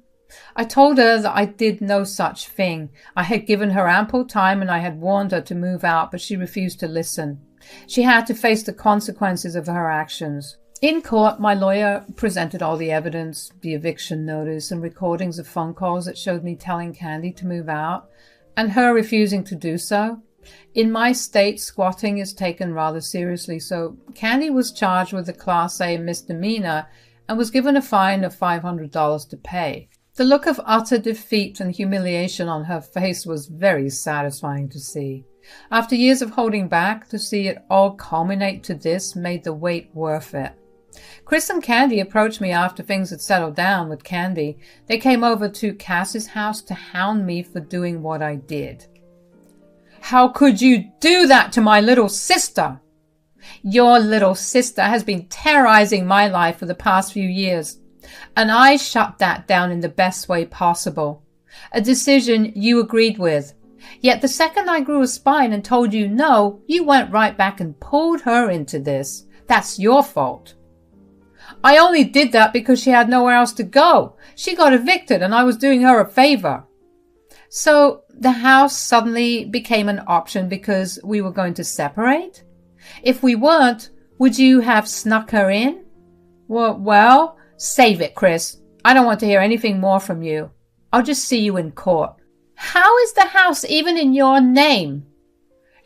I told her that I did no such thing. I had given her ample time, and I had warned her to move out, but she refused to listen. She had to face the consequences of her actions. In court, my lawyer presented all the evidence, the eviction notice, and recordings of phone calls that showed me telling Candy to move out, and her refusing to do so. In my state, squatting is taken rather seriously, so Candy was charged with a Class A misdemeanor and was given a fine of $500 to pay. The look of utter defeat and humiliation on her face was very satisfying to see. After years of holding back, to see it all culminate to this made the wait worth it. Chris and Candy approached me after things had settled down with Candy. They came over to Cass's house to hound me for doing what I did. "How could you do that to my little sister?" "Your little sister has been terrorizing my life for the past few years, and I shut that down in the best way possible. A decision you agreed with. Yet the second I grew a spine and told you no, you went right back and pulled her into this. That's your fault." "I only did that because she had nowhere else to go. She got evicted and I was doing her a favor." "So the house suddenly became an option because we were going to separate? If we weren't, would you have snuck her in?" Well, save it, Chris. I don't want to hear anything more from you. I'll just see you in court." "How is the house even in your name?"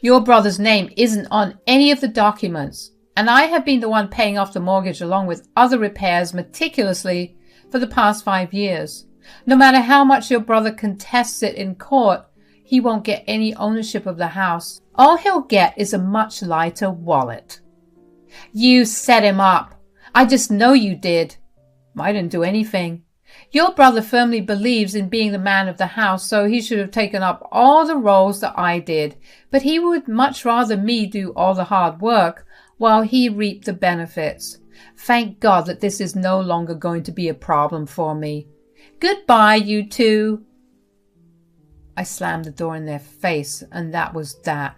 "Your brother's name isn't on any of the documents, and I have been the one paying off the mortgage along with other repairs meticulously for the past 5 years. No matter how much your brother contests it in court, he won't get any ownership of the house. All he'll get is a much lighter wallet." "You set him up. I just know you did." "I didn't do anything. Your brother firmly believes in being the man of the house, so he should have taken up all the roles that I did, but he would much rather me do all the hard work while he reaped the benefits. Thank God that this is no longer going to be a problem for me. Goodbye, you two." I slammed the door in their face, and that was that.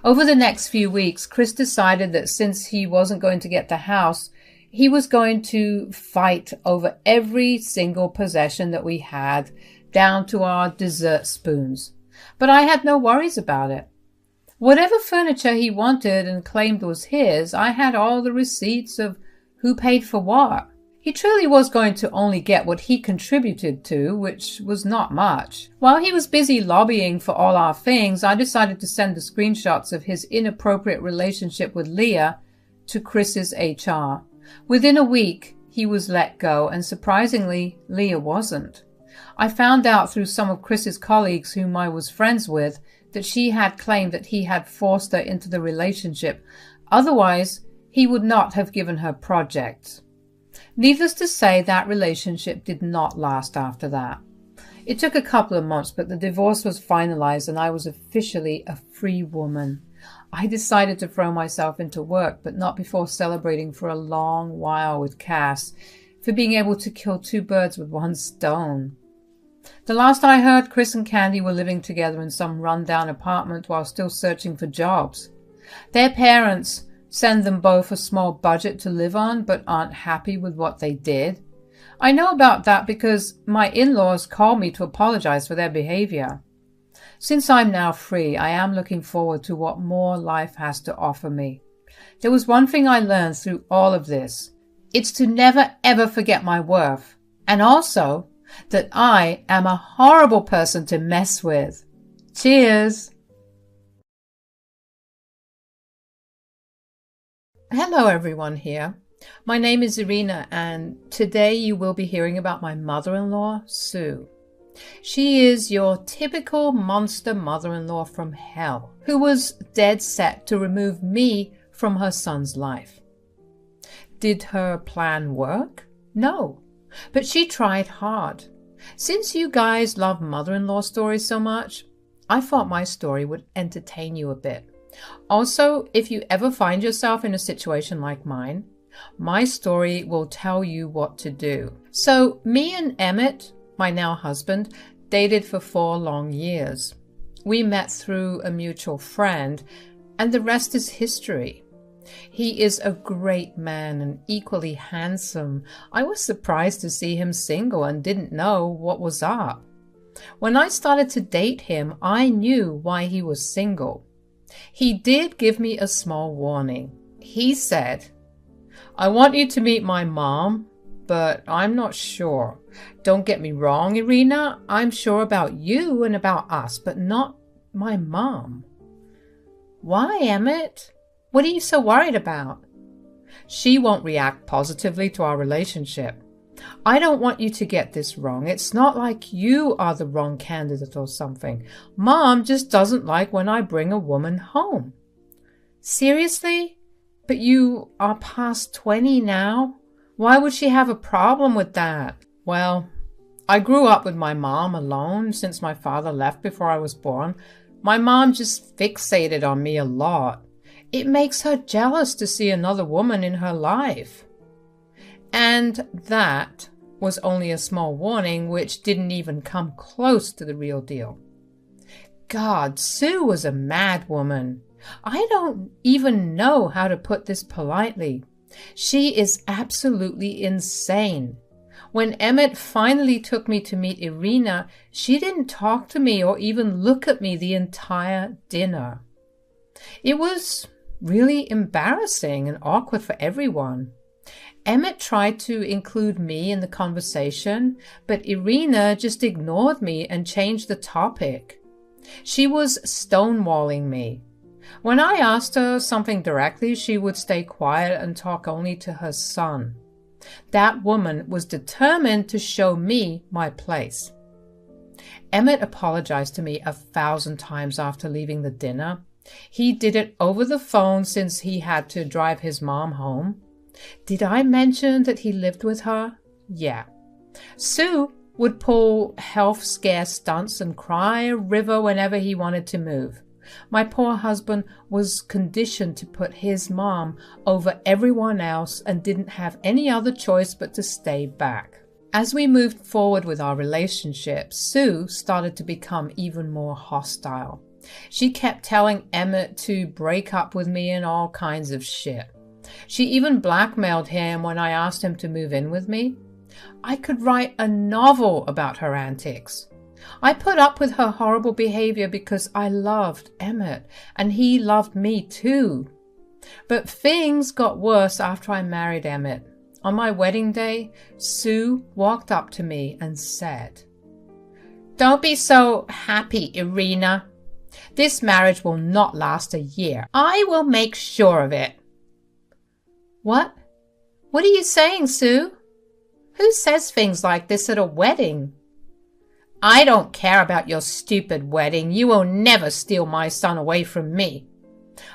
Over the next few weeks, Chris decided that since he wasn't going to get the house, he was going to fight over every single possession that we had, down to our dessert spoons. But I had no worries about it. Whatever furniture he wanted and claimed was his, I had all the receipts of who paid for what. He truly was going to only get what he contributed to, which was not much. While he was busy lobbying for all our things, I decided to send the screenshots of his inappropriate relationship with Leah to Chris's HR. Within a week, he was let go, and surprisingly, Leah wasn't. I found out through some of Chris's colleagues whom I was friends with that she had claimed that he had forced her into the relationship. Otherwise, he would not have given her projects. Needless to say, that relationship did not last after that. It took a couple of months, but the divorce was finalized and I was officially a free woman. I decided to throw myself into work, but not before celebrating for a long while with Cass for being able to kill two birds with one stone. The last I heard, Chris and Candy were living together in some rundown apartment while still searching for jobs. Their parents send them both a small budget to live on, but aren't happy with what they did. I know about that because my in-laws called me to apologize for their behavior. Since I'm now free, I am looking forward to what more life has to offer me. There was one thing I learned through all of this. It's to never ever forget my worth, and also that I am a horrible person to mess with. Cheers! Hello everyone here. My name is Irina and today you will be hearing about my mother-in-law, Sue. She is your typical monster mother-in-law from hell, who was dead set to remove me from her son's life. Did her plan work? No, but she tried hard. Since you guys love mother-in-law stories so much, I thought my story would entertain you a bit. Also, if you ever find yourself in a situation like mine, my story will tell you what to do. So, me and Emmett, my now husband, dated for 4 long years. We met through a mutual friend, and the rest is history. He is a great man and equally handsome. I was surprised to see him single and didn't know what was up. When I started to date him, I knew why he was single. He did give me a small warning. He said, "I want you to meet my mom, but I'm not sure. Don't get me wrong, Irina, I'm sure about you and about us, but not my mom." "Why, Emmett? What are you so worried about?" "She won't react positively to our relationship. I don't want you to get this wrong. It's not like you are the wrong candidate or something. Mom just doesn't like when I bring a woman home." "Seriously? But you are past 20 now. Why would she have a problem with that?" "Well, I grew up with my mom alone since my father left before I was born. My mom just fixated on me a lot. It makes her jealous to see another woman in her life." And that was only a small warning, which didn't even come close to the real deal. God, Sue was a mad woman. I don't even know how to put this politely. She is absolutely insane. When Emmett finally took me to meet Irina, she didn't talk to me or even look at me the entire dinner. It was really embarrassing and awkward for everyone. Emmett tried to include me in the conversation, but Irina just ignored me and changed the topic. She was stonewalling me. When I asked her something directly, she would stay quiet and talk only to her son. That woman was determined to show me my place. Emmett apologized to me 1,000 times after leaving the dinner. He did it over the phone since he had to drive his mom home. Did I mention that he lived with her? Yeah. Sue would pull health scare stunts and cry a river whenever he wanted to move. My poor husband was conditioned to put his mom over everyone else and didn't have any other choice but to stay back. As we moved forward with our relationship, Sue started to become even more hostile. She kept telling Emmett to break up with me and all kinds of shit. She even blackmailed him when I asked him to move in with me. I could write a novel about her antics. I put up with her horrible behavior because I loved Emmett, and he loved me too. But things got worse after I married Emmett. On my wedding day, Sue walked up to me and said, "Don't be so happy, Irina. This marriage will not last a year. I will make sure of it." What? What are you saying, Sue? Who says things like this at a wedding? I don't care about your stupid wedding. You will never steal my son away from me.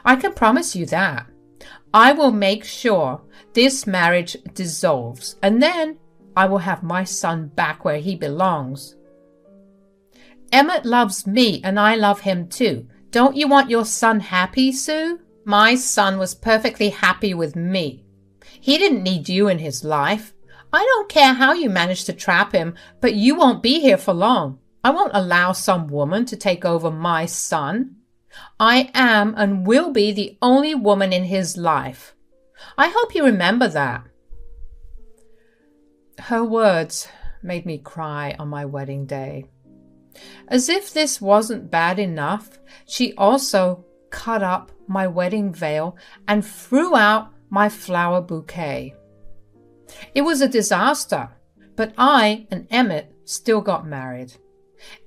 I can promise you that. I will make sure this marriage dissolves, and then I will have my son back where he belongs. Emmett loves me, and I love him too. Don't you want your son happy, Sue? My son was perfectly happy with me. He didn't need you in his life. I don't care how you managed to trap him, but you won't be here for long. I won't allow some woman to take over my son. I am and will be the only woman in his life. I hope you remember that. Her words made me cry on my wedding day. As if this wasn't bad enough, she also cut up my wedding veil and threw out my flower bouquet. It was a disaster, but I and Emmett still got married.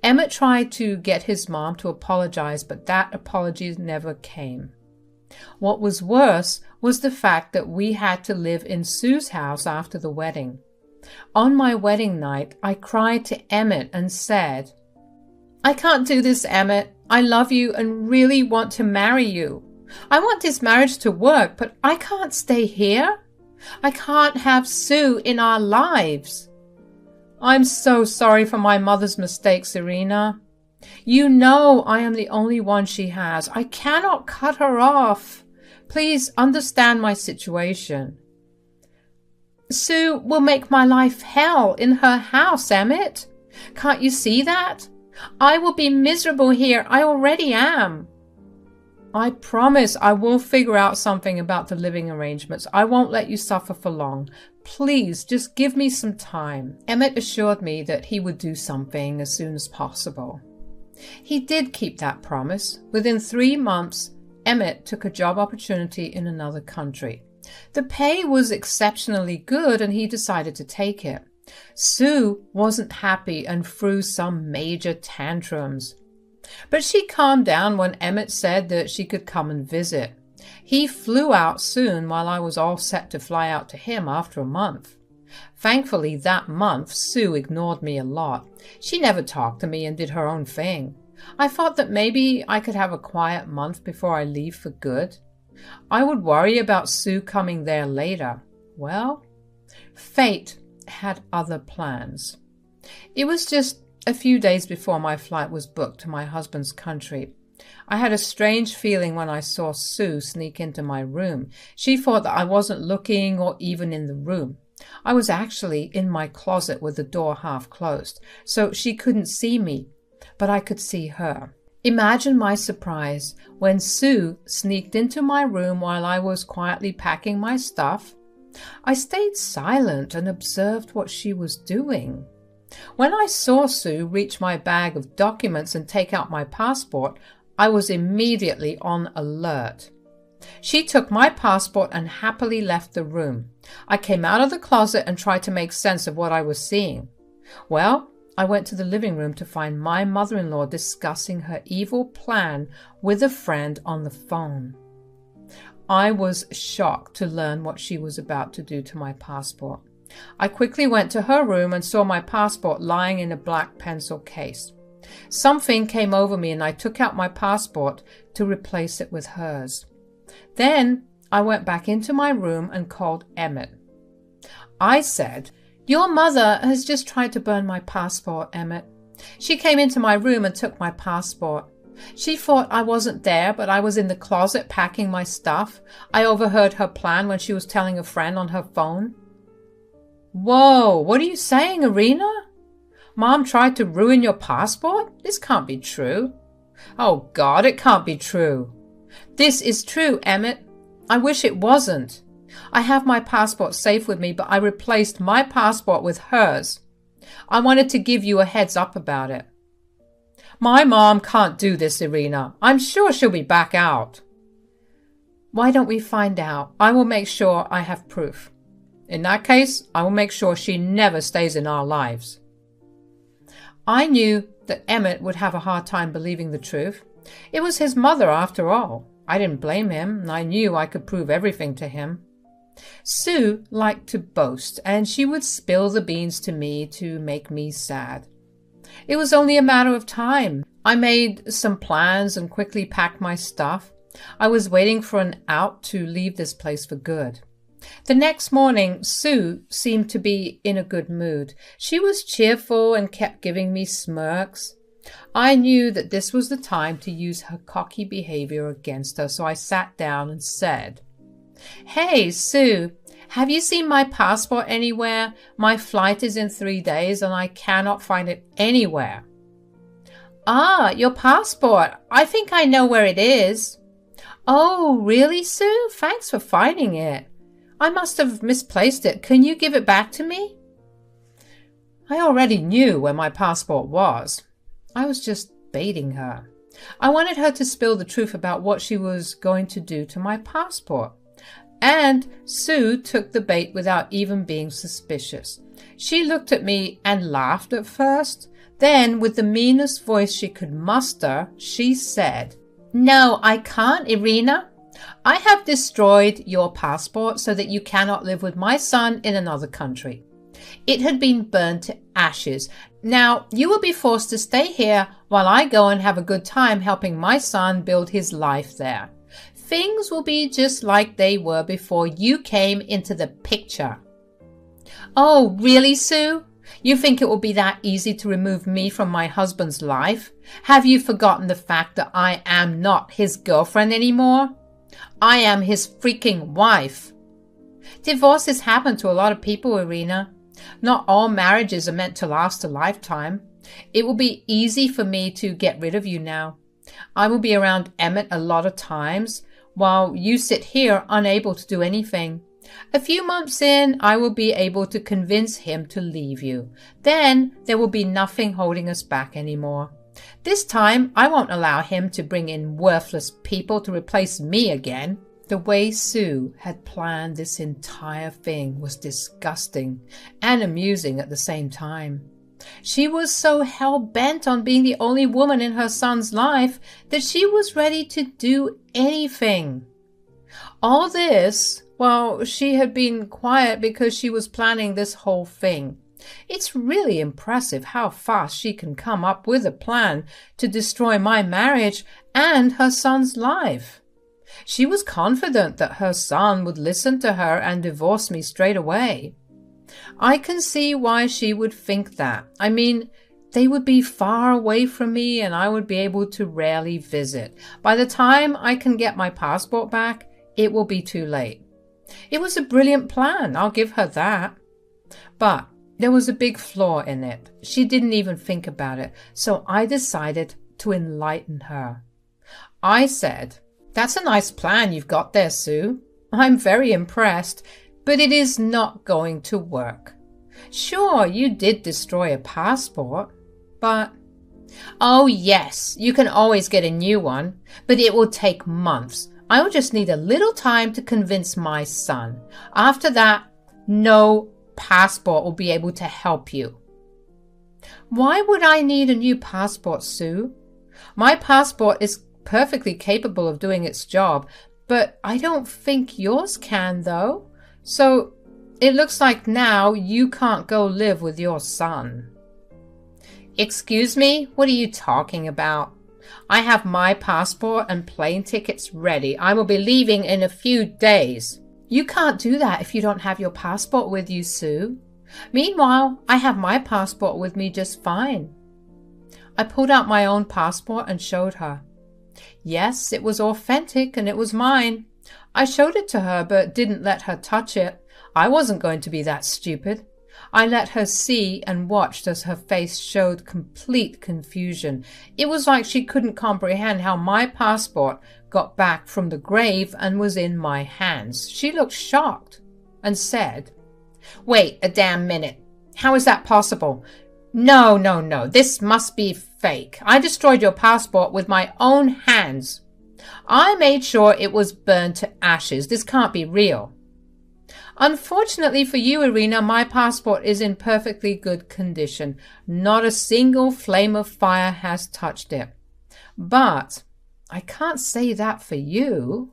Emmett tried to get his mom to apologize, but that apology never came. What was worse was the fact that we had to live in Sue's house after the wedding. On my wedding night, I cried to Emmett and said, "I can't do this, Emmett. I love you and really want to marry you. I want this marriage to work, but I can't stay here. I can't have Sue in our lives. I'm so sorry for my mother's mistakes, Irina. You know I am the only one she has. I cannot cut her off. Please understand my situation. Sue will make my life hell in her house, Emmett. Can't you see that? I will be miserable here. I already am. I promise I will figure out something about the living arrangements. I won't let you suffer for long. Please, just give me some time." Emmett assured me that he would do something as soon as possible. He did keep that promise. Within 3 months, Emmett took a job opportunity in another country. The pay was exceptionally good, and he decided to take it. Sue wasn't happy and threw some major tantrums. But she calmed down when Emmett said that she could come and visit. He flew out soon while I was all set to fly out to him after a month. Thankfully, that month, Sue ignored me a lot. She never talked to me and did her own thing. I thought that maybe I could have a quiet month before I leave for good. I would worry about Sue coming there later. Well, fate had other plans. It was just a few days before my flight was booked to my husband's country. I had a strange feeling when I saw Sue sneak into my room. She thought that I wasn't looking or even in the room. I was actually in my closet with the door half closed, so she couldn't see me, but I could see her. Imagine my surprise when Sue sneaked into my room while I was quietly packing my stuff. I stayed silent and observed what she was doing. When I saw Sue reach my bag of documents and take out my passport, I was immediately on alert. She took my passport and happily left the room. I came out of the closet and tried to make sense of what I was seeing. Well, I went to the living room to find my mother-in-law discussing her evil plan with a friend on the phone. I was shocked to learn what she was about to do to my passport. I quickly went to her room and saw my passport lying in a black pencil case. Something came over me and I took out my passport to replace it with hers. Then I went back into my room and called Emmett. I said, "Your mother has just tried to burn my passport, Emmett. She came into my room and took my passport. She thought I wasn't there, but I was in the closet packing my stuff. I overheard her plan when she was telling a friend on her phone." "Whoa, what are you saying, Irina? Mom tried to ruin your passport? This can't be true." "Oh God, it can't be true." "This is true, Emmett. I wish it wasn't. I have my passport safe with me, but I replaced my passport with hers. I wanted to give you a heads up about it. My mom can't do this, Irina. I'm sure she'll be back out. Why don't we find out? I will make sure I have proof. In that case, I will make sure she never stays in our lives. I knew that Emmett would have a hard time believing the truth. It was his mother after all. I didn't blame him, and I knew I could prove everything to him. Sue liked to boast, and she would spill the beans to me to make me sad. It was only a matter of time. I made some plans and quickly packed my stuff. I was waiting for an out to leave this place for good. The next morning, Sue seemed to be in a good mood. She was cheerful and kept giving me smirks. I knew that this was the time to use her cocky behavior against her, so I sat down and said, "Hey, Sue, have you seen my passport anywhere? My flight is in 3 days and I cannot find it anywhere." "Ah, your passport. I think I know where it is." "Oh, really, Sue? Thanks for finding it. I must have misplaced it. Can you give it back to me?" I already knew where my passport was. I was just baiting her. I wanted her to spill the truth about what she was going to do to my passport. And Sue took the bait without even being suspicious. She looked at me and laughed at first. Then, with the meanest voice she could muster, she said, "No, I can't, Irina. I have destroyed your passport so that you cannot live with my son in another country. It had been burned to ashes. Now you will be forced to stay here while I go and have a good time helping my son build his life there. Things will be just like they were before you came into the picture." "Oh, really, Sue? You think it will be that easy to remove me from my husband's life? Have you forgotten the fact that I am not his girlfriend anymore? I am his freaking wife." Divorces happen to a lot of people, Irina. Not all marriages are meant to last a lifetime. It will be easy for me to get rid of you now. I will be around Emmett a lot of times, while you sit here unable to do anything. A few months in, I will be able to convince him to leave you. Then there will be nothing holding us back anymore. This time, I won't allow him to bring in worthless people to replace me again. The way Sue had planned this entire thing was disgusting and amusing at the same time. She was so hell-bent on being the only woman in her son's life that she was ready to do anything. All this while she had been quiet because she was planning this whole thing. It's really impressive how fast she can come up with a plan to destroy my marriage and her son's life. She was confident that her son would listen to her and divorce me straight away. I can see why she would think that. I mean, they would be far away from me and I would be able to rarely visit. By the time I can get my passport back, it will be too late. It was a brilliant plan, I'll give her that. But there was a big flaw in it. She didn't even think about it, so I decided to enlighten her. I said, "That's a nice plan you've got there, Sue. I'm very impressed, but it is not going to work. Sure, you did destroy a passport, but—" "Oh yes, you can always get a new one, but it will take months. I will just need a little time to convince my son. After that, no passport will be able to help you." "Why would I need a new passport, Sue? My passport is perfectly capable of doing its job, but I don't think yours can, though. So it looks like now you can't go live with your son." "Excuse me? What are you talking about? I have my passport and plane tickets ready. I will be leaving in a few days." "You can't do that if you don't have your passport with you, Sue. Meanwhile, I have my passport with me just fine." I pulled out my own passport and showed her. Yes, it was authentic and it was mine. I showed it to her but didn't let her touch it. I wasn't going to be that stupid. I let her see and watched as her face showed complete confusion. It was like she couldn't comprehend how my passport got back from the grave and was in my hands. She looked shocked and said, "Wait a damn minute. How is that possible? No. This must be fake. I destroyed your passport with my own hands. I made sure it was burned to ashes. This can't be real. Unfortunately for you, Irina, my passport is in perfectly good condition. Not a single flame of fire has touched it. But I can't say that for you.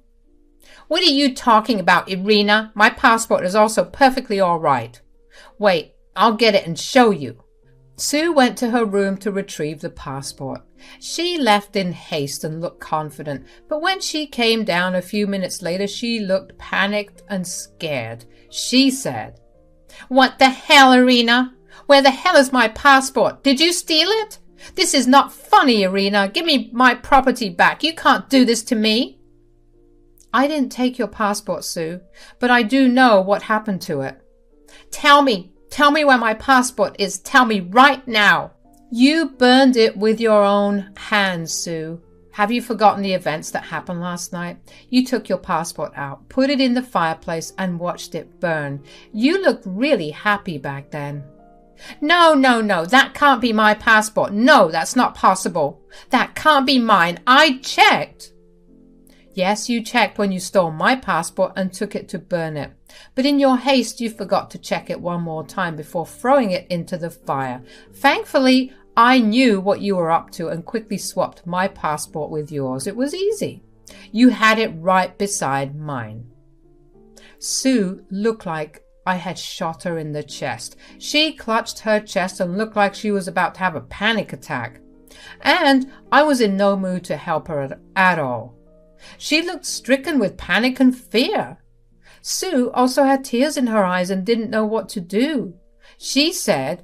What are you talking about, Irina? My passport is also perfectly all right. Wait, I'll get it and show you. Sue went to her room to retrieve the passport. She left in haste and looked confident, but when she came down a few minutes later, she looked panicked and scared. She said, "What the hell, Irina? Where the hell is my passport? Did you steal it? This is not funny, Irina. Give me my property back. You can't do this to me." "I didn't take your passport, Sue, but I do know what happened to it." Tell me where my passport is. Tell me right now." "You burned it with your own hands, Sue. Have you forgotten the events that happened last night? You took your passport out, put it in the fireplace, and watched it burn. You looked really happy back then." No, that can't be my passport. No, that's not possible. That can't be mine. I checked." "Yes, you checked when you stole my passport and took it to burn it. But in your haste, you forgot to check it one more time before throwing it into the fire. Thankfully, I knew what you were up to and quickly swapped my passport with yours. It was easy. You had it right beside mine." Sue looked like I had shot her in the chest. She clutched her chest and looked like she was about to have a panic attack. And I was in no mood to help her at all. She looked stricken with panic and fear. Sue also had tears in her eyes and didn't know what to do. She said,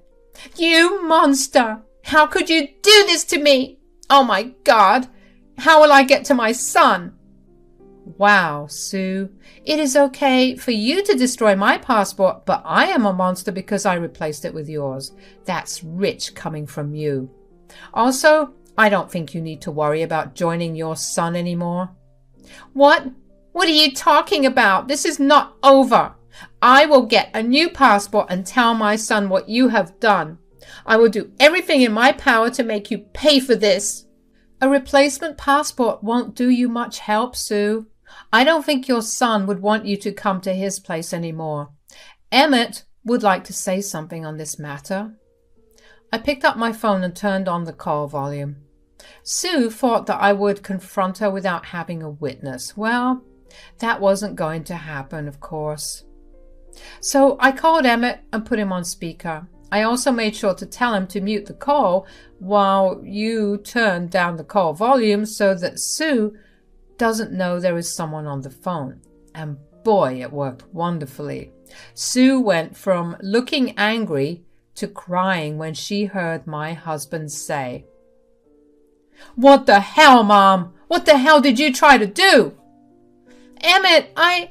"You monster! How could you do this to me? Oh my God! How will I get to my son?" "Wow, Sue, it is okay for you to destroy my passport, but I am a monster because I replaced it with yours. That's rich coming from you. Also, I don't think you need to worry about joining your son anymore." What are you talking about? This is not over. I will get a new passport and tell my son what you have done. I will do everything in my power to make you pay for this." "A replacement passport won't do you much help, Sue. I don't think your son would want you to come to his place anymore. Emmett would like to say something on this matter." I picked up my phone and turned on the call volume. Sue thought that I would confront her without having a witness. Well, that wasn't going to happen, of course. So I called Emmett and put him on speaker. I also made sure to tell him to mute the call while you turned down the call volume so that Sue doesn't know there is someone on the phone. And boy, it worked wonderfully. Sue went from looking angry to crying when she heard my husband say, "What the hell, Mom? What the hell did you try to do?" "Emmett, I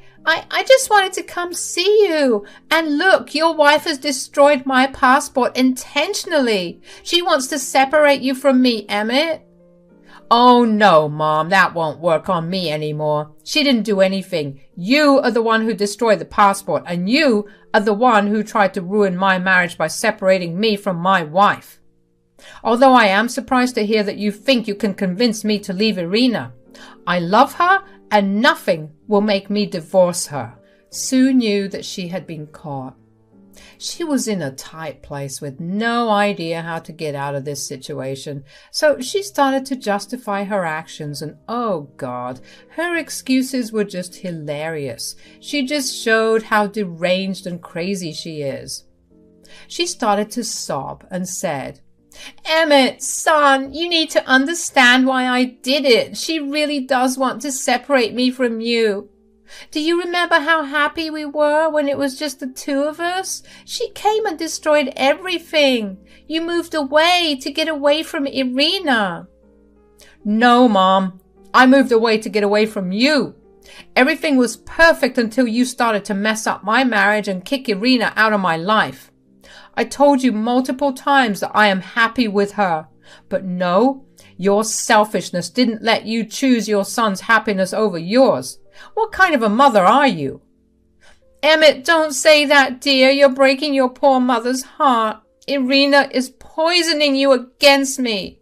just wanted to come see you. And look, your wife has destroyed my passport intentionally. She wants to separate you from me, Emmett." "Oh no, Mom, that won't work on me anymore. She didn't do anything. You are the one who destroyed the passport, and you are the one who tried to ruin my marriage by separating me from my wife. Although I am surprised to hear that you think you can convince me to leave Irina. I love her, and nothing will make me divorce her." Sue knew that she had been caught. She was in a tight place with no idea how to get out of this situation, so she started to justify her actions, and oh God, her excuses were just hilarious. She just showed how deranged and crazy she is. She started to sob and said, "Emmett, son, you need to understand why I did it. She really does want to separate me from you. Do you remember how happy we were when it was just the two of us? She came and destroyed everything. You moved away to get away from Irina." "No, Mom. I moved away to get away from you. Everything was perfect until you started to mess up my marriage and kick Irina out of my life. I told you multiple times that I am happy with her. But no, your selfishness didn't let you choose your son's happiness over yours. What kind of a mother are you?" "Emmett, don't say that, dear. You're breaking your poor mother's heart. Irina is poisoning you against me."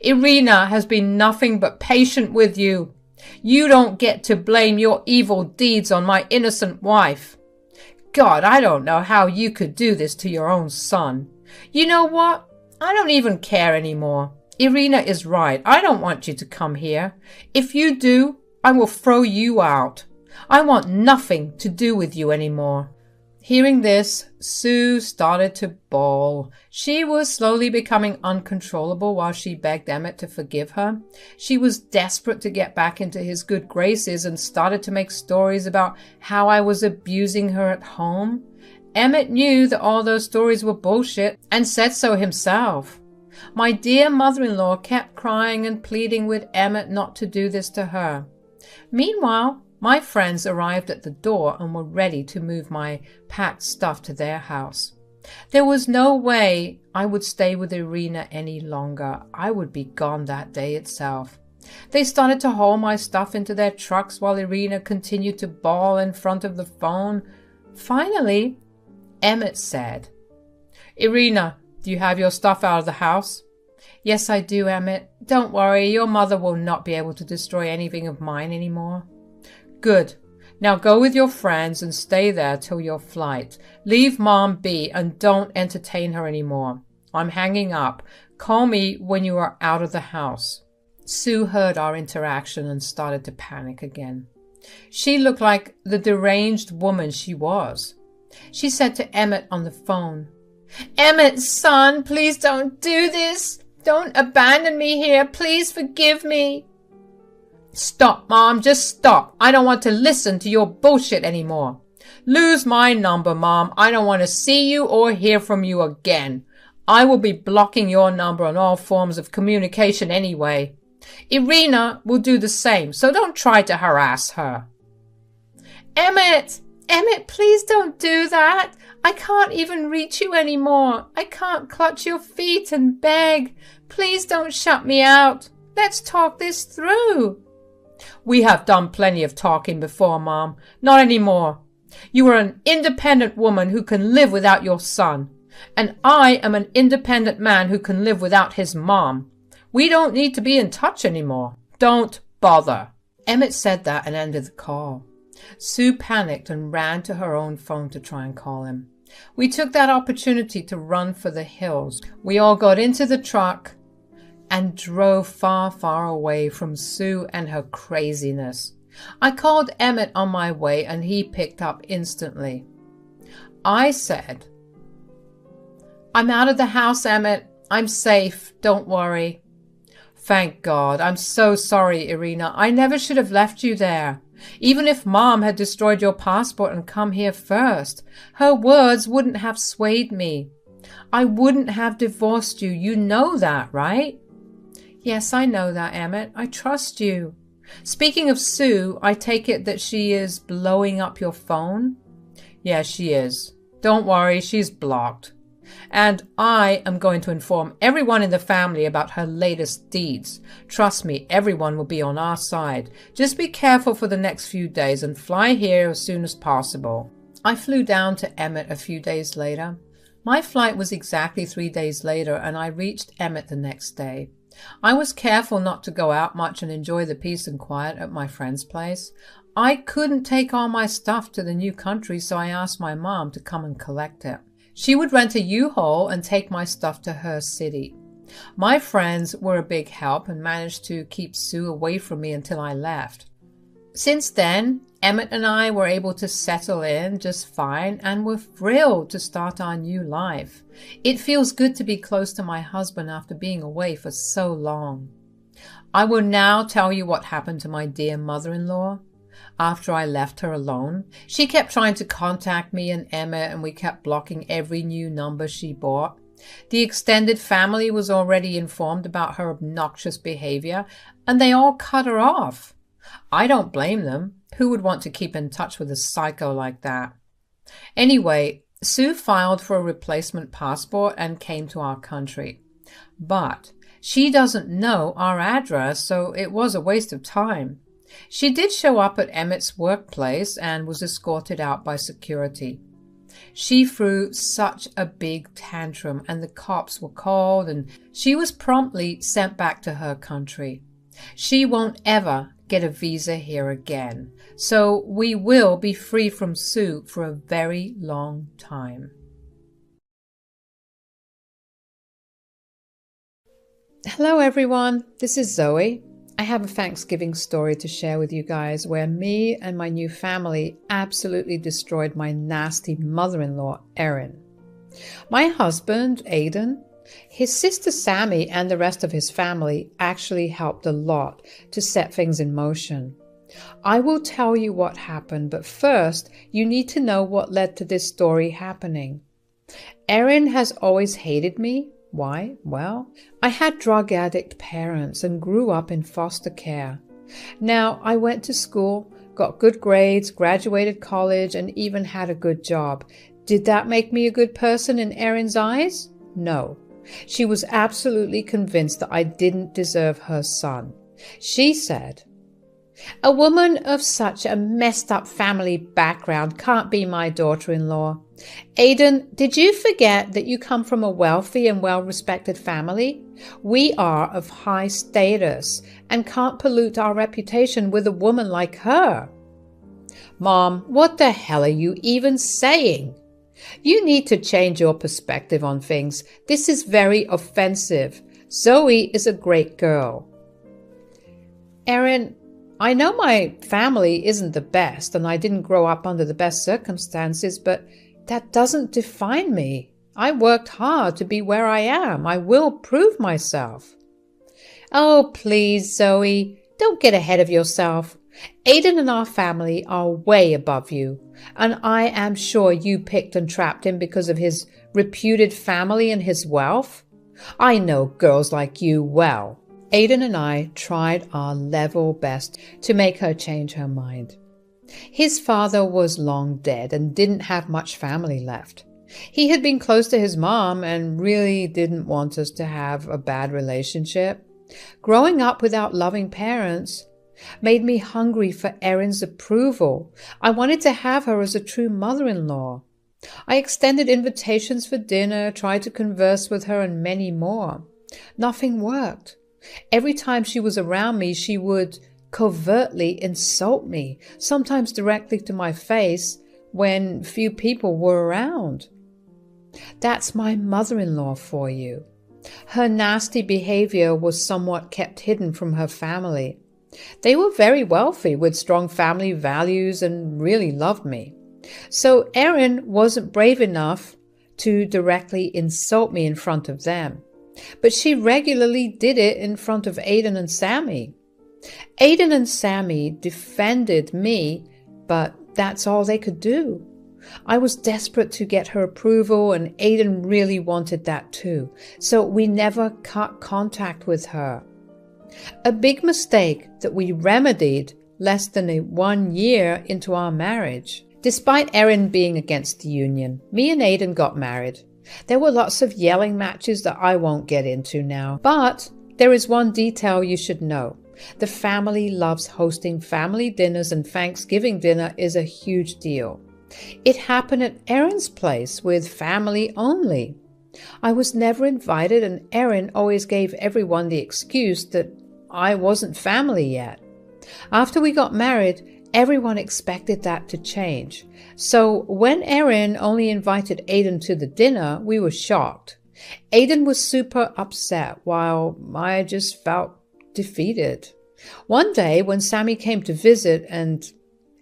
Irina has been nothing but patient with you. You don't get to blame your evil deeds on my innocent wife. God, I don't know how you could do this to your own son. You know what? I don't even care anymore. Irina is right. I don't want you to come here. If you do, I will throw you out. I want nothing to do with you anymore." Hearing this, Sue started to bawl. She was slowly becoming uncontrollable while she begged Emmett to forgive her. She was desperate to get back into his good graces and started to make stories about how I was abusing her at home. Emmett knew that all those stories were bullshit and said so himself. My dear mother-in-law kept crying and pleading with Emmett not to do this to her. Meanwhile, my friends arrived at the door and were ready to move my packed stuff to their house. There was no way I would stay with Irina any longer. I would be gone that day itself. They started to haul my stuff into their trucks while Irina continued to bawl in front of the phone. Finally, Emmett said, "Irina, do you have your stuff out of the house?" "Yes, I do, Emmett. Don't worry, your mother will not be able to destroy anything of mine anymore." "Good. Now go with your friends and stay there till your flight. Leave Mom be and don't entertain her anymore. I'm hanging up. Call me when you are out of the house." Sue heard our interaction and started to panic again. She looked like the deranged woman she was. She said to Emmett on the phone, "Emmett, son, please don't do this. Don't abandon me here. Please forgive me." "Stop, Mom, just stop. I don't want to listen to your bullshit anymore. Lose my number, Mom. I don't want to see you or hear from you again. I will be blocking your number on all forms of communication anyway. Irina will do the same, so don't try to harass her." "Emmett, please don't do that. I can't even reach you anymore. I can't clutch your feet and beg. Please don't shut me out. Let's talk this through." "We have done plenty of talking before, Mom. Not anymore. You are an independent woman who can live without your son, and I am an independent man who can live without his mom. We don't need to be in touch anymore. Don't bother." Emmett said that and ended the call. Sue panicked and ran to her own phone to try and call him. We took that opportunity to run for the hills. We all got into the truck and drove far, far away from Sue and her craziness. I called Emmett on my way and he picked up instantly. I said, "I'm out of the house, Emmett. I'm safe. Don't worry." "Thank God. I'm so sorry, Irina. I never should have left you there. Even if Mom had destroyed your passport and come here first, her words wouldn't have swayed me. I wouldn't have divorced you. You know that, right?" "Yes, I know that, Emmett. I trust you. Speaking of Sue, I take it that she is blowing up your phone?" "Yes, she is. Don't worry, she's blocked. And I am going to inform everyone in the family about her latest deeds. Trust me, everyone will be on our side. Just be careful for the next few days and fly here as soon as possible." I flew down to Emmett a few days later. My flight was exactly 3 days later, and I reached Emmett the next day. I was careful not to go out much and enjoy the peace and quiet at my friend's place. I couldn't take all my stuff to the new country, so I asked my mom to come and collect it. She would rent a U-Haul and take my stuff to her city. My friends were a big help and managed to keep Sue away from me until I left. Since then, Emmett and I were able to settle in just fine and were thrilled to start our new life. It feels good to be close to my husband after being away for so long. I will now tell you what happened to my dear mother-in-law. After I left her alone, she kept trying to contact me and Emmett, and we kept blocking every new number she bought. The extended family was already informed about her obnoxious behavior, and they all cut her off. I don't blame them. Who would want to keep in touch with a psycho like that? Anyway, Sue filed for a replacement passport and came to our country. But she doesn't know our address, so it was a waste of time. She did show up at Emmett's workplace and was escorted out by security. She threw such a big tantrum and the cops were called and she was promptly sent back to her country. She won't ever get a visa here again, so we will be free from Sue for a very long time. Hello everyone, this is Zoe. I have a Thanksgiving story to share with you guys where me and my new family absolutely destroyed my nasty mother-in-law, Erin. My husband, Aidan, his sister Sammy and the rest of his family actually helped a lot to set things in motion. I will tell you what happened, but first you need to know what led to this story happening. Erin has always hated me. Why? Well, I had drug addict parents and grew up in foster care. Now, I went to school, got good grades, graduated college, and even had a good job. Did that make me a good person in Erin's eyes? No. She was absolutely convinced that I didn't deserve her son. She said, "A woman of such a messed up family background can't be my daughter-in-law. Aidan, did you forget that you come from a wealthy and well-respected family? We are of high status and can't pollute our reputation with a woman like her." Mom, what the hell are you even saying? You need to change your perspective on things. This is very offensive. Zoe is a great girl. Erin, I know my family isn't the best and I didn't grow up under the best circumstances, but that doesn't define me. I worked hard to be where I am. I will prove myself. Oh, please, Zoe, don't get ahead of yourself. Aidan and our family are way above you, and I am sure you picked and trapped him because of his reputed family and his wealth. I know girls like you well. Aidan and I tried our level best to make her change her mind. His father was long dead and didn't have much family left. He had been close to his mom and really didn't want us to have a bad relationship. Growing up without loving parents made me hungry for Erin's approval. I wanted to have her as a true mother-in-law. I extended invitations for dinner, tried to converse with her, and many more. Nothing worked. Every time she was around me, she would covertly insult me, sometimes directly to my face when few people were around. That's my mother-in-law for you. Her nasty behavior was somewhat kept hidden from her family. They were very wealthy with strong family values and really loved me. So Erin wasn't brave enough to directly insult me in front of them, but she regularly did it in front of Aidan and Sammy. Aidan and Sammy defended me, but that's all they could do. I was desperate to get her approval, and Aidan really wanted that too, so we never cut contact with her. A big mistake that we remedied less than 1 year into our marriage. Despite Erin being against the union, me and Aidan got married. There were lots of yelling matches that I won't get into now, but there is one detail you should know. The family loves hosting family dinners, and Thanksgiving dinner is a huge deal. It happened at Erin's place with family only. I was never invited, and Erin always gave everyone the excuse that I wasn't family yet. After we got married, everyone expected that to change. So when Erin only invited Aidan to the dinner, we were shocked. Aidan was super upset, while I just felt defeated. One day when Sammy came to visit and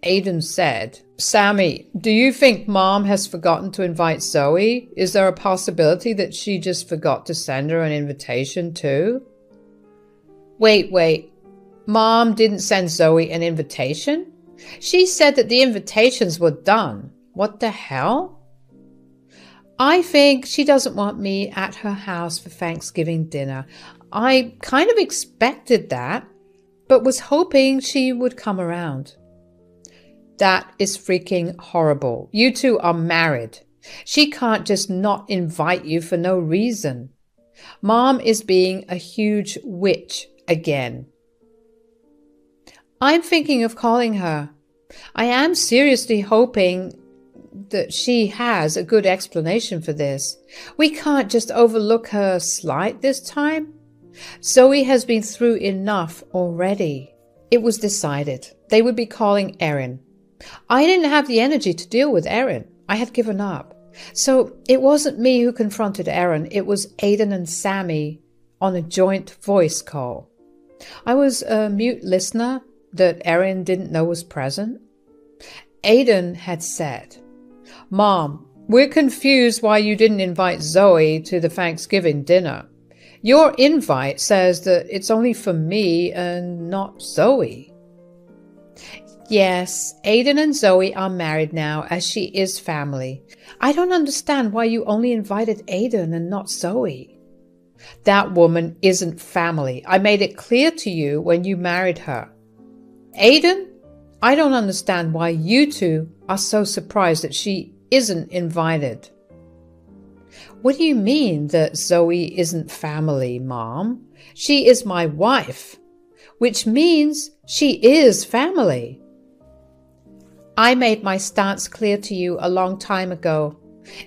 Aidan said, "Sammy, do you think Mom has forgotten to invite Zoe? Is there a possibility that she just forgot to send her an invitation too?" Wait. Mom didn't send Zoe an invitation? She said that the invitations were done. What the hell? I think she doesn't want me at her house for Thanksgiving dinner. I kind of expected that, but was hoping she would come around. That is freaking horrible. You two are married. She can't just not invite you for no reason. Mom is being a huge witch again. I'm thinking of calling her. I am seriously hoping that she has a good explanation for this. We can't just overlook her slight this time. Zoe has been through enough already. It was decided they would be calling Erin. I didn't have the energy to deal with Erin. I had given up. So it wasn't me who confronted Erin. It was Aidan and Sammy on a joint voice call. I was a mute listener that Erin didn't know was present. Aidan had said, "Mom, we're confused why you didn't invite Zoe to the Thanksgiving dinner. Your invite says that it's only for me and not Zoe." Yes, Aidan and Zoe are married now, as she is family. I don't understand why you only invited Aidan and not Zoe. That woman isn't family. I made it clear to you when you married her. Aidan, I don't understand why you two are so surprised that she isn't invited. What do you mean that Zoe isn't family, Mom? She is my wife, which means she is family. I made my stance clear to you a long time ago.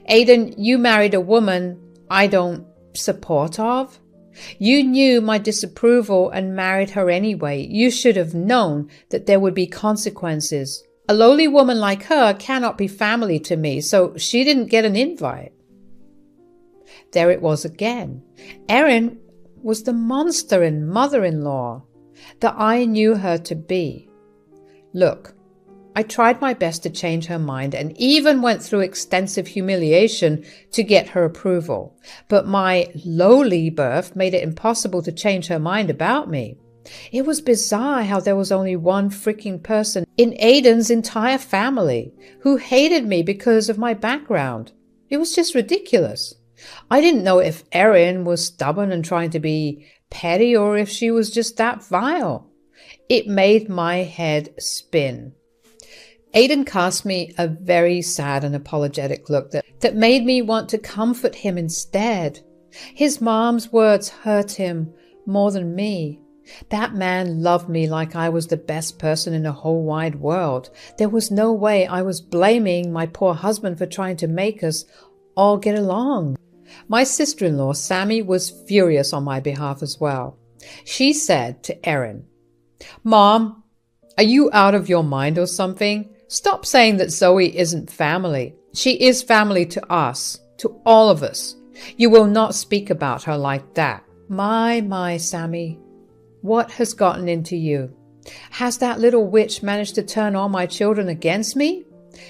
Aidan, you married a woman I don't support of. You knew my disapproval and married her anyway. You should have known that there would be consequences. A lowly woman like her cannot be family to me, so she didn't get an invite. There it was again. Erin was the monster and mother-in-law that I knew her to be. Look, I tried my best to change her mind and even went through extensive humiliation to get her approval. But my lowly birth made it impossible to change her mind about me. It was bizarre how there was only one freaking person in Aidan's entire family who hated me because of my background. It was just ridiculous. I didn't know if Erin was stubborn and trying to be petty or if she was just that vile. It made my head spin. Aidan cast me a very sad and apologetic look that made me want to comfort him instead. His mom's words hurt him more than me. That man loved me like I was the best person in the whole wide world. There was no way I was blaming my poor husband for trying to make us all get along. My sister-in-law, Sammy, was furious on my behalf as well. She said to Erin, "Mom, are you out of your mind or something? Stop saying that Zoe isn't family. She is family to us, to all of us. You will not speak about her like that." My, Sammy, what has gotten into you? Has that little witch managed to turn all my children against me?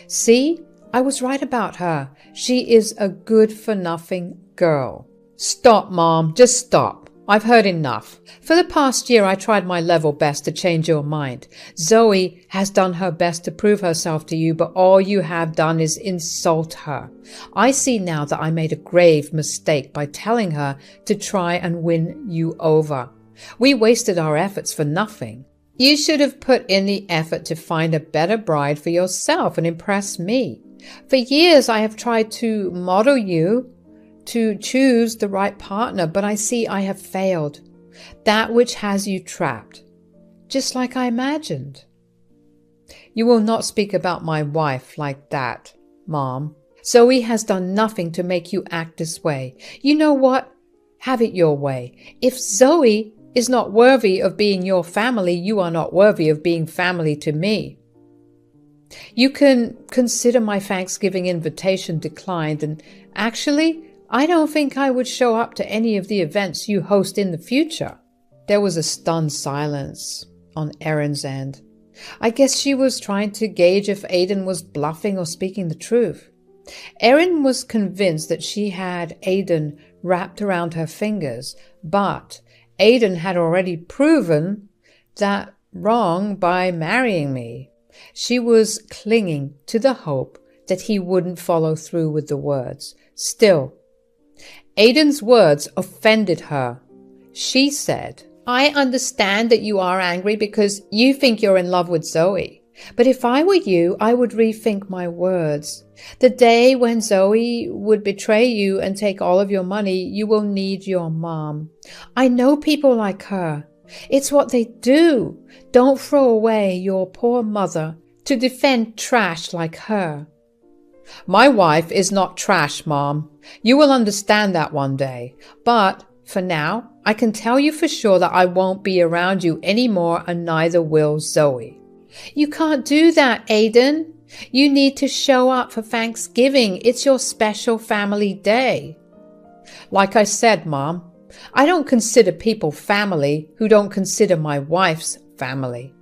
See, I was right about her. She is a good-for-nothing girl. Stop, Mom, just stop. I've heard enough. For the past year, I tried my level best to change your mind. Zoe has done her best to prove herself to you, but all you have done is insult her. I see now that I made a grave mistake by telling her to try and win you over. We wasted our efforts for nothing. You should have put in the effort to find a better bride for yourself and impress me. For years, I have tried to model you, to choose the right partner, but I see I have failed. That which has you trapped, just like I imagined. You will not speak about my wife like that, Mom. Zoe has done nothing to make you act this way. You know what? Have it your way. If Zoe is not worthy of being your family, you are not worthy of being family to me. You can consider my Thanksgiving invitation declined, and actually, I don't think I would show up to any of the events you host in the future. There was a stunned silence on Erin's end. I guess she was trying to gauge if Aidan was bluffing or speaking the truth. Erin was convinced that she had Aidan wrapped around her fingers, but Aidan had already proven that wrong by marrying me. She was clinging to the hope that he wouldn't follow through with the words. Still, Aidan's words offended her. She said, "I understand that you are angry because you think you're in love with Zoe. But if I were you, I would rethink my words. The day when Zoe would betray you and take all of your money, you will need your mom. I know people like her. It's what they do. Don't throw away your poor mother to defend trash like her." My wife is not trash, Mom. You will understand that one day. But for now, I can tell you for sure that I won't be around you anymore, and neither will Zoe. You can't do that, Aiden. You need to show up for Thanksgiving. It's your special family day. Like I said, Mom, I don't consider people family who don't consider my wife's family.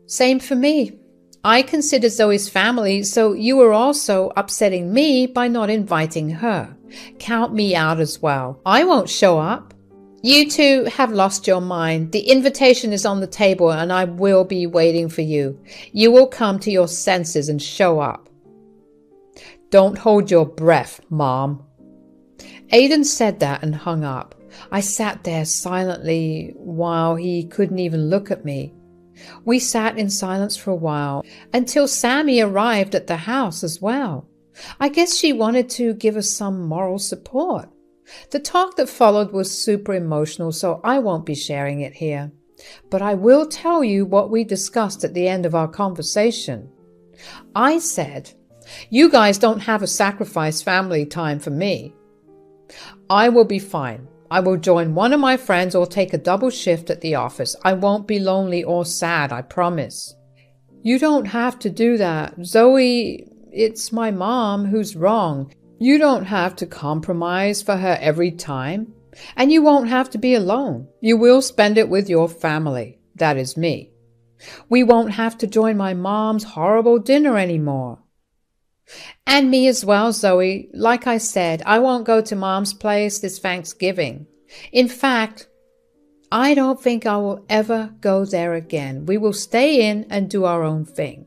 Same for me. I consider Zoe's family, so you are also upsetting me by not inviting her. Count me out as well. I won't show up. You two have lost your mind. The invitation is on the table and I will be waiting for you. You will come to your senses and show up. Don't hold your breath, Mom. Aiden said that and hung up. I sat there silently while he couldn't even look at me. We sat in silence for a while until Sammy arrived at the house as well. I guess she wanted to give us some moral support. The talk that followed was super emotional, so I won't be sharing it here. But I will tell you what we discussed at the end of our conversation. I said, "You guys don't have a sacrifice family time for me. I will be fine. I will join one of my friends or take a double shift at the office. I won't be lonely or sad, I promise." "You don't have to do that. Zoe, it's my mom who's wrong. You don't have to compromise for her every time. And you won't have to be alone. You will spend it with your family. That is me. We won't have to join my mom's horrible dinner anymore. And me as well, Zoe. Like I said, I won't go to Mom's place this Thanksgiving. In fact, I don't think I will ever go there again. We will stay in and do our own thing."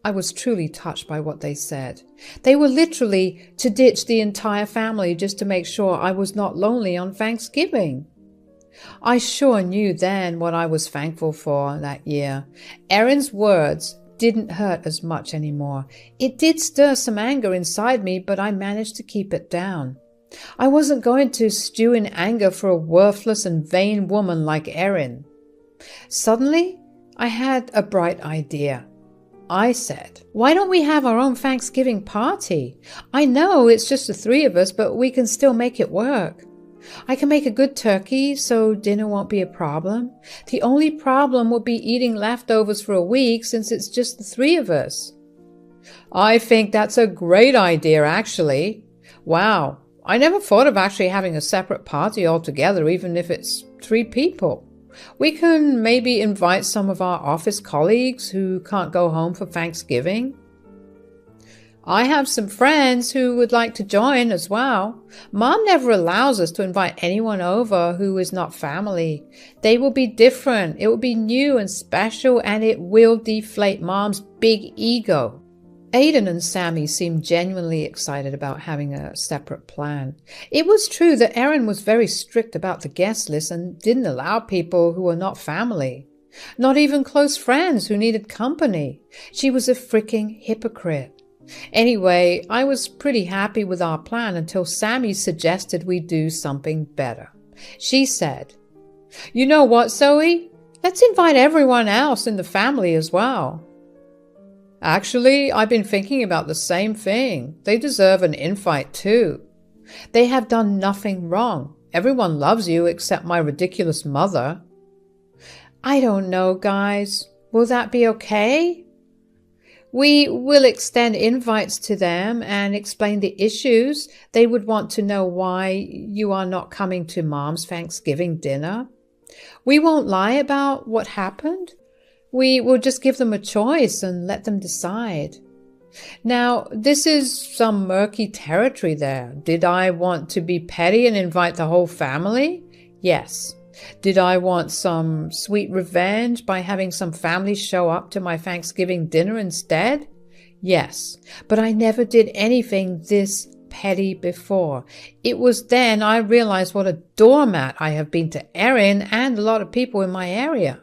I was truly touched by what they said. They were literally to ditch the entire family just to make sure I was not lonely on Thanksgiving. I sure knew then what I was thankful for that year. Erin's words didn't hurt as much anymore. It did stir some anger inside me, but I managed to keep it down. I wasn't going to stew in anger for a worthless and vain woman like Erin. Suddenly, I had a bright idea. I said, "Why don't we have our own Thanksgiving party? I know it's just the three of us, but we can still make it work. I can make a good turkey, so dinner won't be a problem. The only problem will be eating leftovers for a week since it's just the three of us." "I think that's a great idea, actually. Wow, I never thought of actually having a separate party altogether, even if it's 3 people. We can maybe invite some of our office colleagues who can't go home for Thanksgiving. I have some friends who would like to join as well. Mom never allows us to invite anyone over who is not family. They will be different. It will be new and special, and it will deflate Mom's big ego." Aiden and Sammy seemed genuinely excited about having a separate plan. It was true that Erin was very strict about the guest list and didn't allow people who were not family. Not even close friends who needed company. She was a freaking hypocrite. Anyway, I was pretty happy with our plan until Sammy suggested we do something better. She said, "You know what, Zoe? Let's invite everyone else in the family as well." "Actually, I've been thinking about the same thing. They deserve an invite too. They have done nothing wrong. Everyone loves you except my ridiculous mother." "I don't know, guys. Will that be okay? We will extend invites to them and explain the issues. They would want to know why you are not coming to Mom's Thanksgiving dinner. We won't lie about what happened. We will just give them a choice and let them decide." Now, this is some murky territory there. Did I want to be petty and invite the whole family? Yes. Did I want some sweet revenge by having some family show up to my Thanksgiving dinner instead? Yes. But I never did anything this petty before. It was then I realized what a doormat I have been to Erin and a lot of people in my area.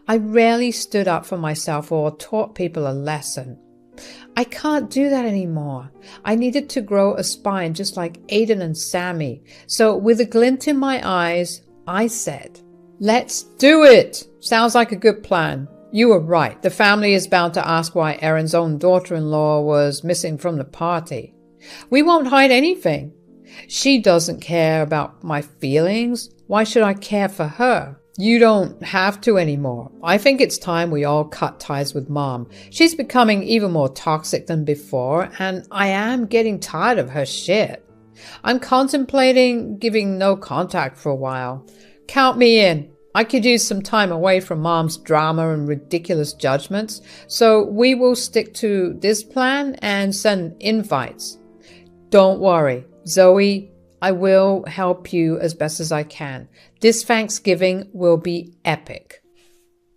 I rarely stood up for myself or taught people a lesson. I can't do that anymore. I needed to grow a spine just like Aiden and Sammy. So with a glint in my eyes, I said, "Let's do it. Sounds like a good plan. You were right. The family is bound to ask why Erin's own daughter-in-law was missing from the party. We won't hide anything. She doesn't care about my feelings. Why should I care for her? You don't have to anymore. I think it's time we all cut ties with Mom. She's becoming even more toxic than before, and I am getting tired of her shit. I'm contemplating giving no contact for a while. Count me in. I could use some time away from Mom's drama and ridiculous judgments, so we will stick to this plan and send invites. Don't worry, Zoe, I will help you as best as I can. This Thanksgiving will be epic.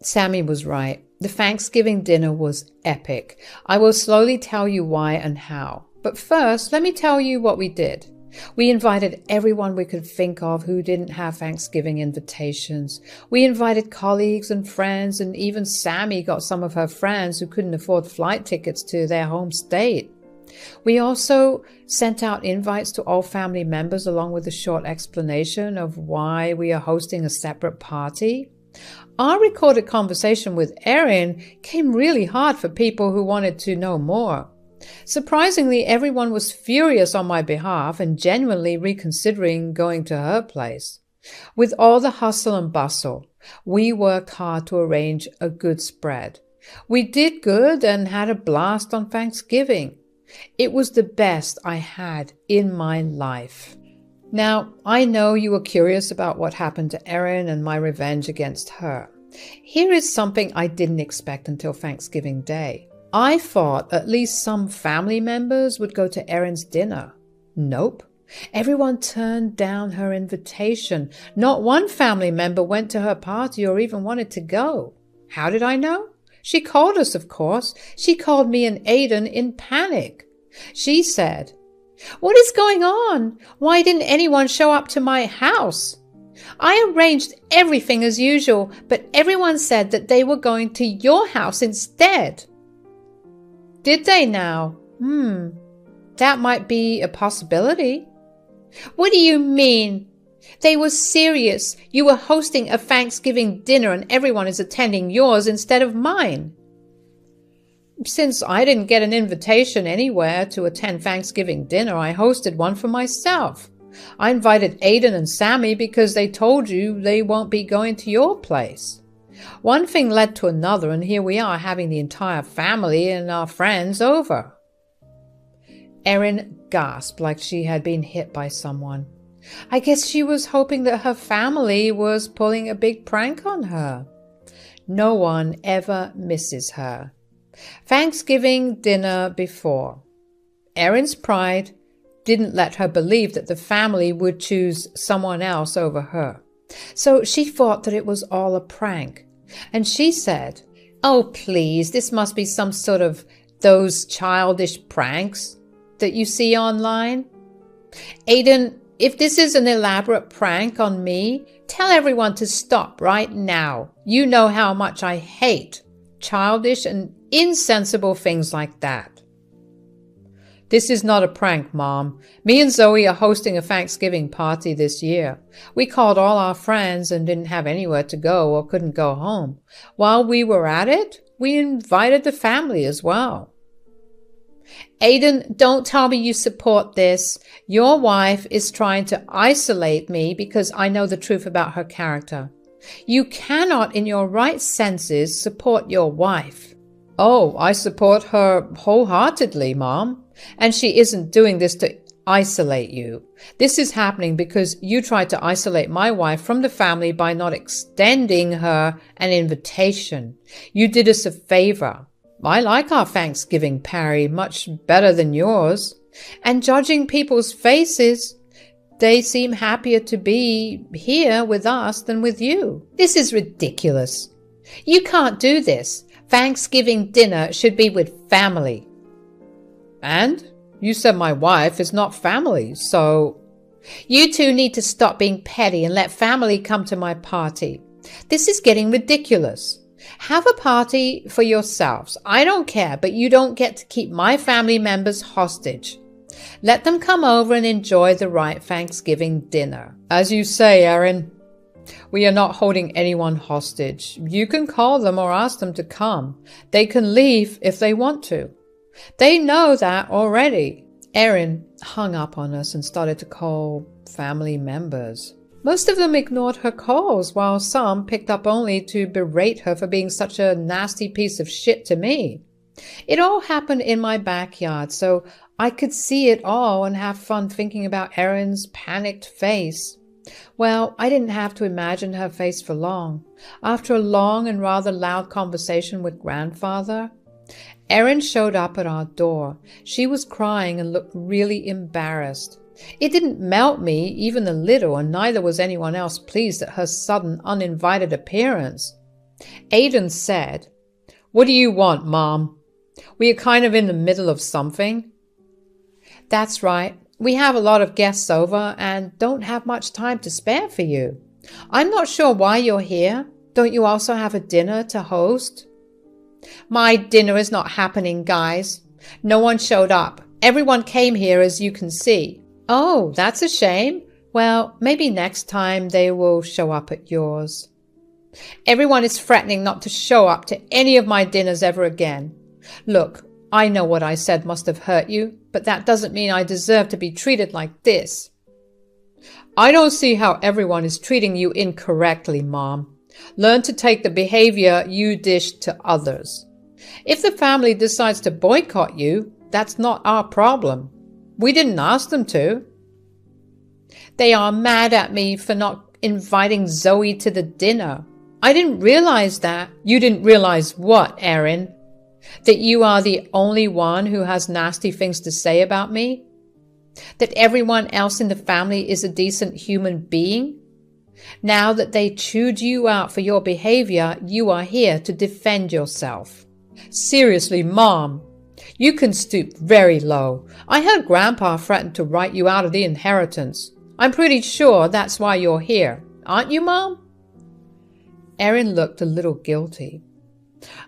Sammy was right. The Thanksgiving dinner was epic. I will slowly tell you why and how. But first, let me tell you what we did. We invited everyone we could think of who didn't have Thanksgiving invitations. We invited colleagues and friends, and even Sammy got some of her friends who couldn't afford flight tickets to their home state. We also sent out invites to all family members along with a short explanation of why we are hosting a separate party. Our recorded conversation with Erin came really hard for people who wanted to know more. Surprisingly, everyone was furious on my behalf and genuinely reconsidering going to her place. With all the hustle and bustle, we worked hard to arrange a good spread. We did good and had a blast on Thanksgiving. It was the best I had in my life. Now, I know you were curious about what happened to Erin and my revenge against her. Here is something I didn't expect until Thanksgiving Day. I thought at least some family members would go to Erin's dinner. Nope. Everyone turned down her invitation. Not one family member went to her party or even wanted to go. How did I know? She called us, of course. She called me and Aiden in panic. She said, "What is going on? Why didn't anyone show up to my house? I arranged everything as usual, but everyone said that they were going to your house instead." Did they now? That might be a possibility. What do you mean? They were serious. You were hosting a Thanksgiving dinner and everyone is attending yours instead of mine. Since I didn't get an invitation anywhere to attend Thanksgiving dinner, I hosted one for myself. I invited Aiden and Sammy because they told you they won't be going to your place. One thing led to another, and here we are having the entire family and our friends over. Erin gasped like she had been hit by someone. I guess she was hoping that her family was pulling a big prank on her. No one ever misses her. Thanksgiving dinner before. Erin's pride didn't let her believe that the family would choose someone else over her. So she thought that it was all a prank. And she said, "Oh, please, this must be some sort of those childish pranks that you see online. Aiden, if this is an elaborate prank on me, tell everyone to stop right now. You know how much I hate childish and insensible things like that." "This is not a prank, Mom. Me and Zoe are hosting a Thanksgiving party this year. We called all our friends and didn't have anywhere to go or couldn't go home. While we were at it, we invited the family as well." "Aiden, don't tell me you support this. Your wife is trying to isolate me because I know the truth about her character. You cannot, in your right senses, support your wife." "Oh, I support her wholeheartedly, Mom. And she isn't doing this to isolate you. This is happening because you tried to isolate my wife from the family by not extending her an invitation. You did us a favor. I like our Thanksgiving party much better than yours. And judging people's faces, they seem happier to be here with us than with you. This is ridiculous. You can't do this. Thanksgiving dinner should be with family." "And? You said my wife is not family, so—" "You two need to stop being petty and let family come to my party. This is getting ridiculous. Have a party for yourselves. I don't care, but you don't get to keep my family members hostage. Let them come over and enjoy the right Thanksgiving dinner." "As you say, Erin." We are not holding anyone hostage. You can call them or ask them to come. They can leave if they want to. They know that already. Erin hung up on us and started to call family members. Most of them ignored her calls, while some picked up only to berate her for being such a nasty piece of shit to me. It all happened in my backyard, so I could see it all and have fun thinking about Erin's panicked face. Well, I didn't have to imagine her face for long. After a long and rather loud conversation with Grandfather, Erin showed up at our door. She was crying and looked really embarrassed. It didn't melt me even a little, and neither was anyone else pleased at her sudden, uninvited appearance. Aidan said, "What do you want, Mom? We are kind of in the middle of something." "That's right. We have a lot of guests over and don't have much time to spare for you. I'm not sure why you're here. Don't you also have a dinner to host?" "My dinner is not happening, guys. No one showed up. Everyone came here, as you can see." "Oh, that's a shame. Well, maybe next time they will show up at yours." "Everyone is threatening not to show up to any of my dinners ever again. Look, I know what I said must have hurt you, but that doesn't mean I deserve to be treated like this." "I don't see how everyone is treating you incorrectly, Mom. Learn to take the behavior you dish to others. If the family decides to boycott you, that's not our problem. We didn't ask them to." "They are mad at me for not inviting Zoe to the dinner. I didn't realize that." "You didn't realize what, Erin? That you are the only one who has nasty things to say about me? That everyone else in the family is a decent human being? Now that they chewed you out for your behavior, you are here to defend yourself." "Seriously, Mom, you can stoop very low. I heard Grandpa threaten to write you out of the inheritance. I'm pretty sure that's why you're here. Aren't you, Mom?" Erin looked a little guilty.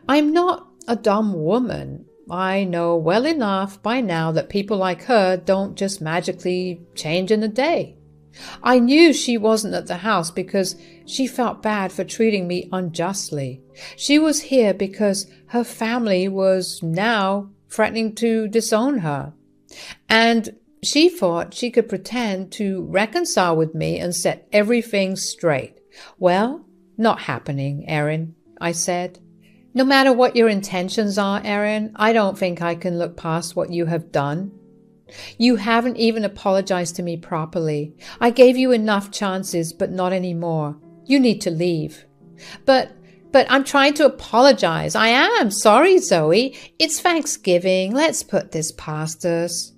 "I'm not a dumb woman. I know well enough by now that people like her don't just magically change in a day. I knew she wasn't at the house because she felt bad for treating me unjustly. She was here because her family was now threatening to disown her. And she thought she could pretend to reconcile with me and set everything straight. Well, not happening, Erin," I said. "No matter what your intentions are, Erin, I don't think I can look past what you have done. You haven't even apologized to me properly. I gave you enough chances, but not anymore. You need to leave." But I'm trying to apologize. I am sorry, Zoe. It's Thanksgiving. Let's put this past us."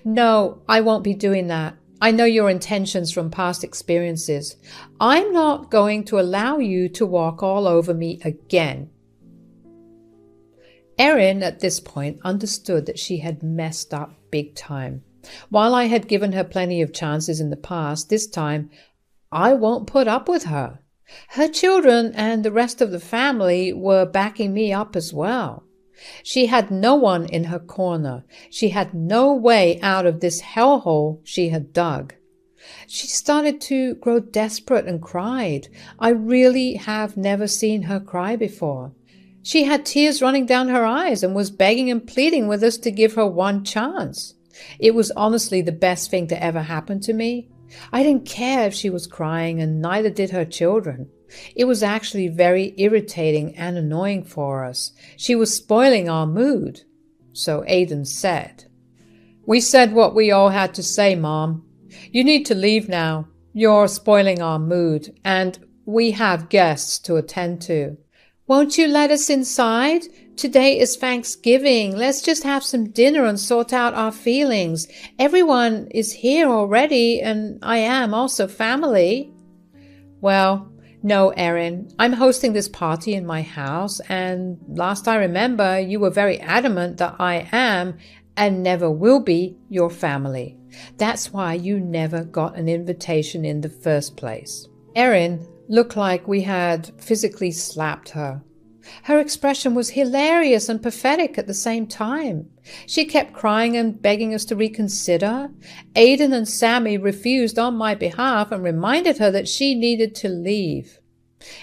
"No, I won't be doing that. I know your intentions from past experiences. I'm not going to allow you to walk all over me again." Erin, at this point, understood that she had messed up big time. While I had given her plenty of chances in the past, this time I won't put up with her. Her children and the rest of the family were backing me up as well. She had no one in her corner. She had no way out of this hellhole she had dug. She started to grow desperate and cried. I really have never seen her cry before. She had tears running down her eyes and was begging and pleading with us to give her one chance. It was honestly the best thing to ever happen to me. I didn't care if she was crying, and neither did her children. It was actually very irritating and annoying for us. She was spoiling our mood. So Aidan said, "We said what we all had to say, Mom. You need to leave now. You're spoiling our mood, and we have guests to attend to." "Won't you let us inside? Today is Thanksgiving. Let's just have some dinner and sort out our feelings. Everyone is here already, and I am also family." "Well, no, Erin. I'm hosting this party in my house, and last I remember, you were very adamant that I am and never will be your family. That's why you never got an invitation in the first place." Erin looked like we had physically slapped her. Her expression was hilarious and pathetic at the same time. She kept crying and begging us to reconsider. Aidan and Sammy refused on my behalf and reminded her that she needed to leave.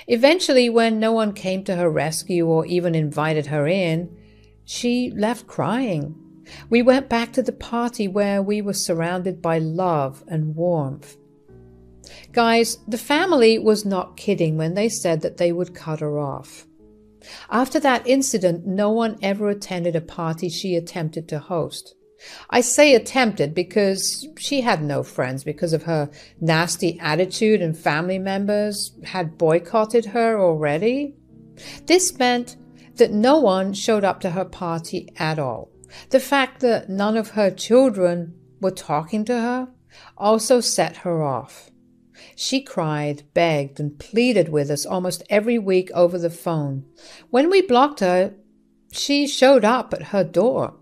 Eventually, when no one came to her rescue or even invited her in, she left crying. We went back to the party where we were surrounded by love and warmth. Guys, the family was not kidding when they said that they would cut her off. After that incident, no one ever attended a party she attempted to host. I say attempted because she had no friends because of her nasty attitude, and family members had boycotted her already. This meant that no one showed up to her party at all. The fact that none of her children were talking to her also set her off. She cried, begged, and pleaded with us almost every week over the phone. When we blocked her, she showed up at her door.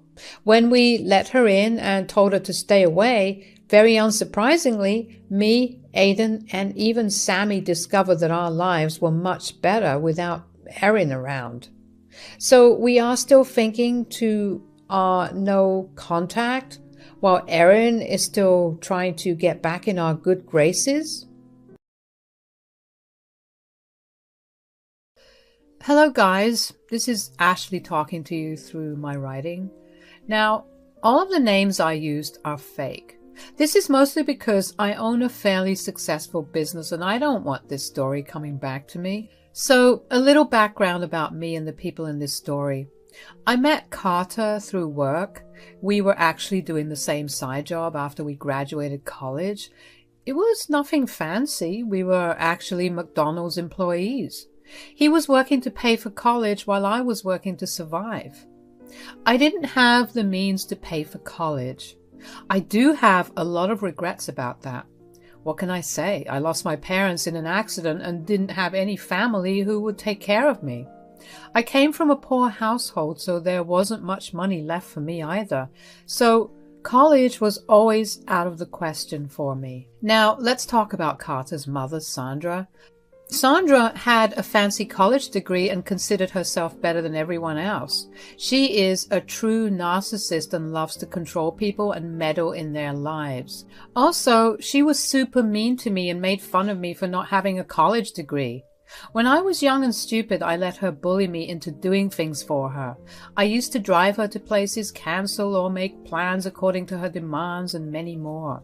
When we let her in and told her to stay away, very unsurprisingly, me, Aidan, and even Sammy discovered that our lives were much better without Erin around. So we are still thinking to our no contact while Erin is still trying to get back in our good graces. Hello guys, this is Ashley talking to you through my writing. Now, all of the names I used are fake. This is mostly because I own a fairly successful business and I don't want this story coming back to me. So, a little background about me and the people in this story. I met Carter through work. We were actually doing the same side job after we graduated college. It was nothing fancy. We were actually McDonald's employees. He was working to pay for college while I was working to survive. I didn't have the means to pay for college. I do have a lot of regrets about that. What can I say? I lost my parents in an accident and didn't have any family who would take care of me. I came from a poor household, so there wasn't much money left for me either. So college was always out of the question for me. Now, let's talk about Carter's mother, Sandra. Sandra had a fancy college degree and considered herself better than everyone else. She is a true narcissist and loves to control people and meddle in their lives. Also, she was super mean to me and made fun of me for not having a college degree. When I was young and stupid, I let her bully me into doing things for her. I used to drive her to places, cancel or make plans according to her demands, and many more.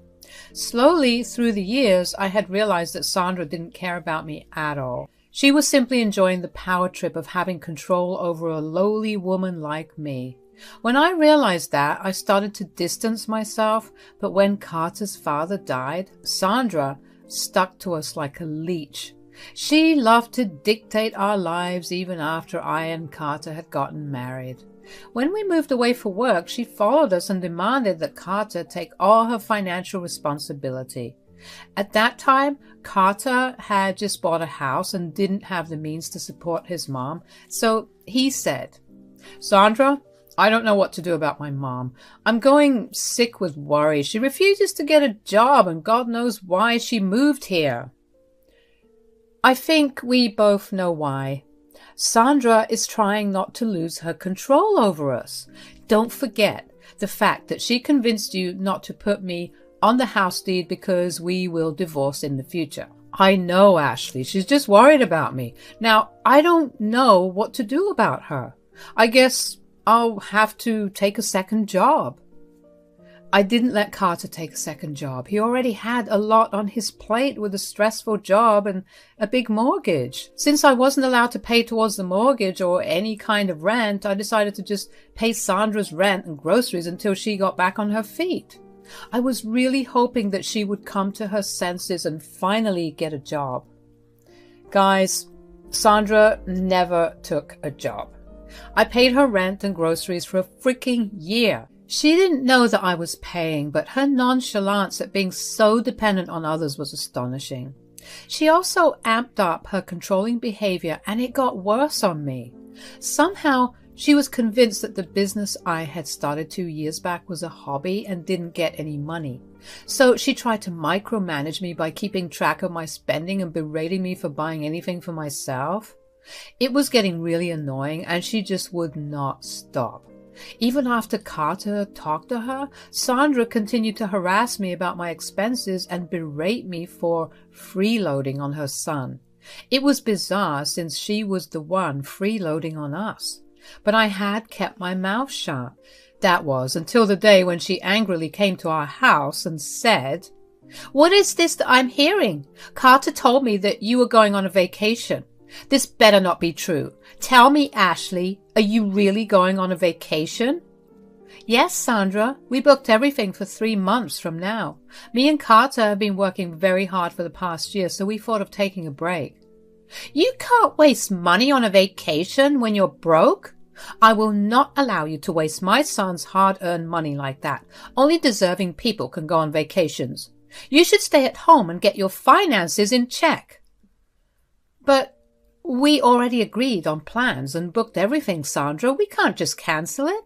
Slowly, through the years, I had realized that Sandra didn't care about me at all. She was simply enjoying the power trip of having control over a lowly woman like me. When I realized that, I started to distance myself, but when Carter's father died, Sandra stuck to us like a leech. She loved to dictate our lives even after I and Carter had gotten married. When we moved away for work, she followed us and demanded that Carter take all her financial responsibility. At that time, Carter had just bought a house and didn't have the means to support his mom, so he said, "Sandra, I don't know what to do about my mom. I'm going sick with worry. She refuses to get a job and God knows why she moved here." I think we both know why. Sandra is trying not to lose her control over us. Don't forget the fact that she convinced you not to put me on the house deed because we will divorce in the future. I know, Ashley, she's just worried about me. Now, I don't know what to do about her. I guess I'll have to take a second job. I didn't let Carter take a second job. He already had a lot on his plate with a stressful job and a big mortgage. Since I wasn't allowed to pay towards the mortgage or any kind of rent, I decided to just pay Sandra's rent and groceries until she got back on her feet. I was really hoping that she would come to her senses and finally get a job. Guys, Sandra never took a job. I paid her rent and groceries for a freaking year. She didn't know that I was paying, but her nonchalance at being so dependent on others was astonishing. She also amped up her controlling behavior, and it got worse on me. Somehow, she was convinced that the business I had started 2 years back was a hobby and didn't get any money. So she tried to micromanage me by keeping track of my spending and berating me for buying anything for myself. It was getting really annoying, and she just would not stop. Even after Carter talked to her, Sandra continued to harass me about my expenses and berate me for freeloading on her son. It was bizarre since she was the one freeloading on us. But I had kept my mouth shut. That was until the day when she angrily came to our house and said, "What is this that I'm hearing? Carter told me that you were going on a vacation. This better not be true. Tell me, Ashley, are you really going on a vacation?" "Yes, Sandra. We booked everything for 3 months from now. Me and Carter have been working very hard for the past year, so we thought of taking a break." "You can't waste money on a vacation when you're broke. I will not allow you to waste my son's hard-earned money like that. Only deserving people can go on vacations. You should stay at home and get your finances in check." "But we already agreed on plans and booked everything, Sandra. We can't just cancel it.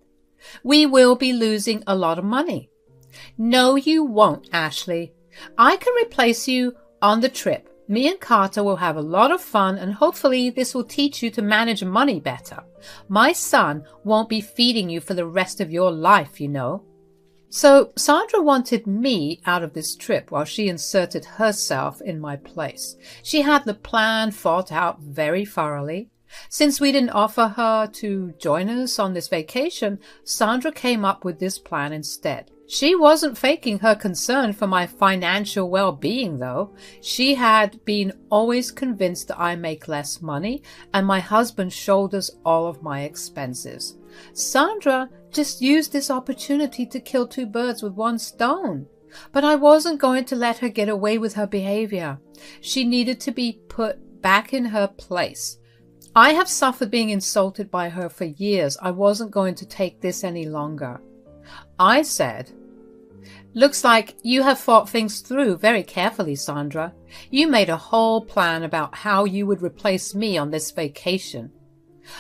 We will be losing a lot of money." "No, you won't, Ashley. I can replace you on the trip. Me and Carter will have a lot of fun, and hopefully this will teach you to manage money better. My son won't be feeding you for the rest of your life, you know." So Sandra wanted me out of this trip while she inserted herself in my place. She had the plan thought out very thoroughly. Since we didn't offer her to join us on this vacation, Sandra came up with this plan instead. She wasn't faking her concern for my financial well-being, though. She had been always convinced that I make less money, and my husband shoulders all of my expenses. Sandra just used this opportunity to kill 2 birds with 1 stone. But I wasn't going to let her get away with her behavior. She needed to be put back in her place. I have suffered being insulted by her for years. I wasn't going to take this any longer. I said, "Looks like you have thought things through very carefully, Sandra. You made a whole plan about how you would replace me on this vacation."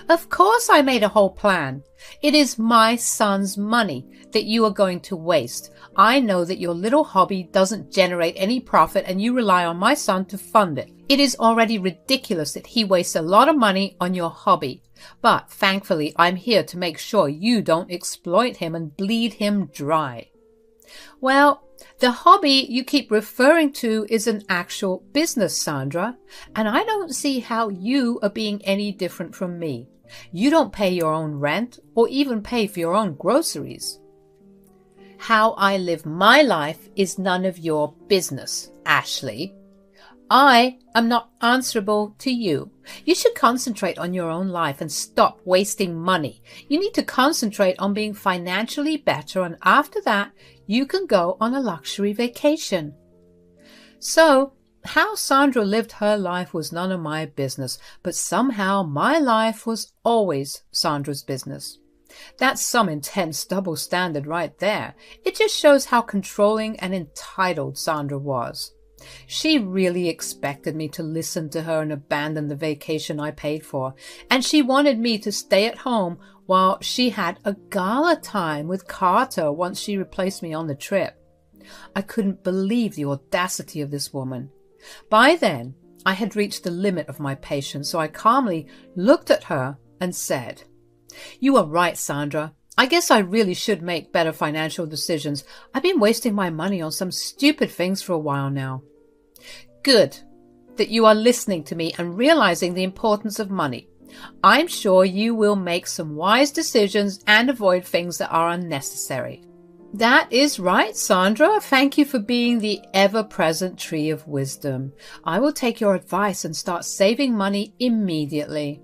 "Of course I made a whole plan. It is my son's money that you are going to waste. I know that your little hobby doesn't generate any profit and you rely on my son to fund it. It is already ridiculous that he wastes a lot of money on your hobby. But thankfully I'm here to make sure you don't exploit him and bleed him dry." "Well, the hobby you keep referring to is an actual business, Sandra, and I don't see how you are being any different from me. You don't pay your own rent or even pay for your own groceries." "How I live my life is none of your business, Ashley. I am not answerable to you. You should concentrate on your own life and stop wasting money. You need to concentrate on being financially better, and after that, you can go on a luxury vacation." So, how Sandra lived her life was none of my business, but somehow my life was always Sandra's business. That's some intense double standard right there. It just shows how controlling and entitled Sandra was. She really expected me to listen to her and abandon the vacation I paid for, and she wanted me to stay at home while she had a gala time with Carter once she replaced me on the trip. I couldn't believe the audacity of this woman. By then, I had reached the limit of my patience, so I calmly looked at her and said, "You are right, Sandra. I guess I really should make better financial decisions. I've been wasting my money on some stupid things for a while now." "Good that you are listening to me and realizing the importance of money. I'm sure you will make some wise decisions and avoid things that are unnecessary." "That is right, Sandra. Thank you for being the ever-present tree of wisdom. I will take your advice and start saving money immediately."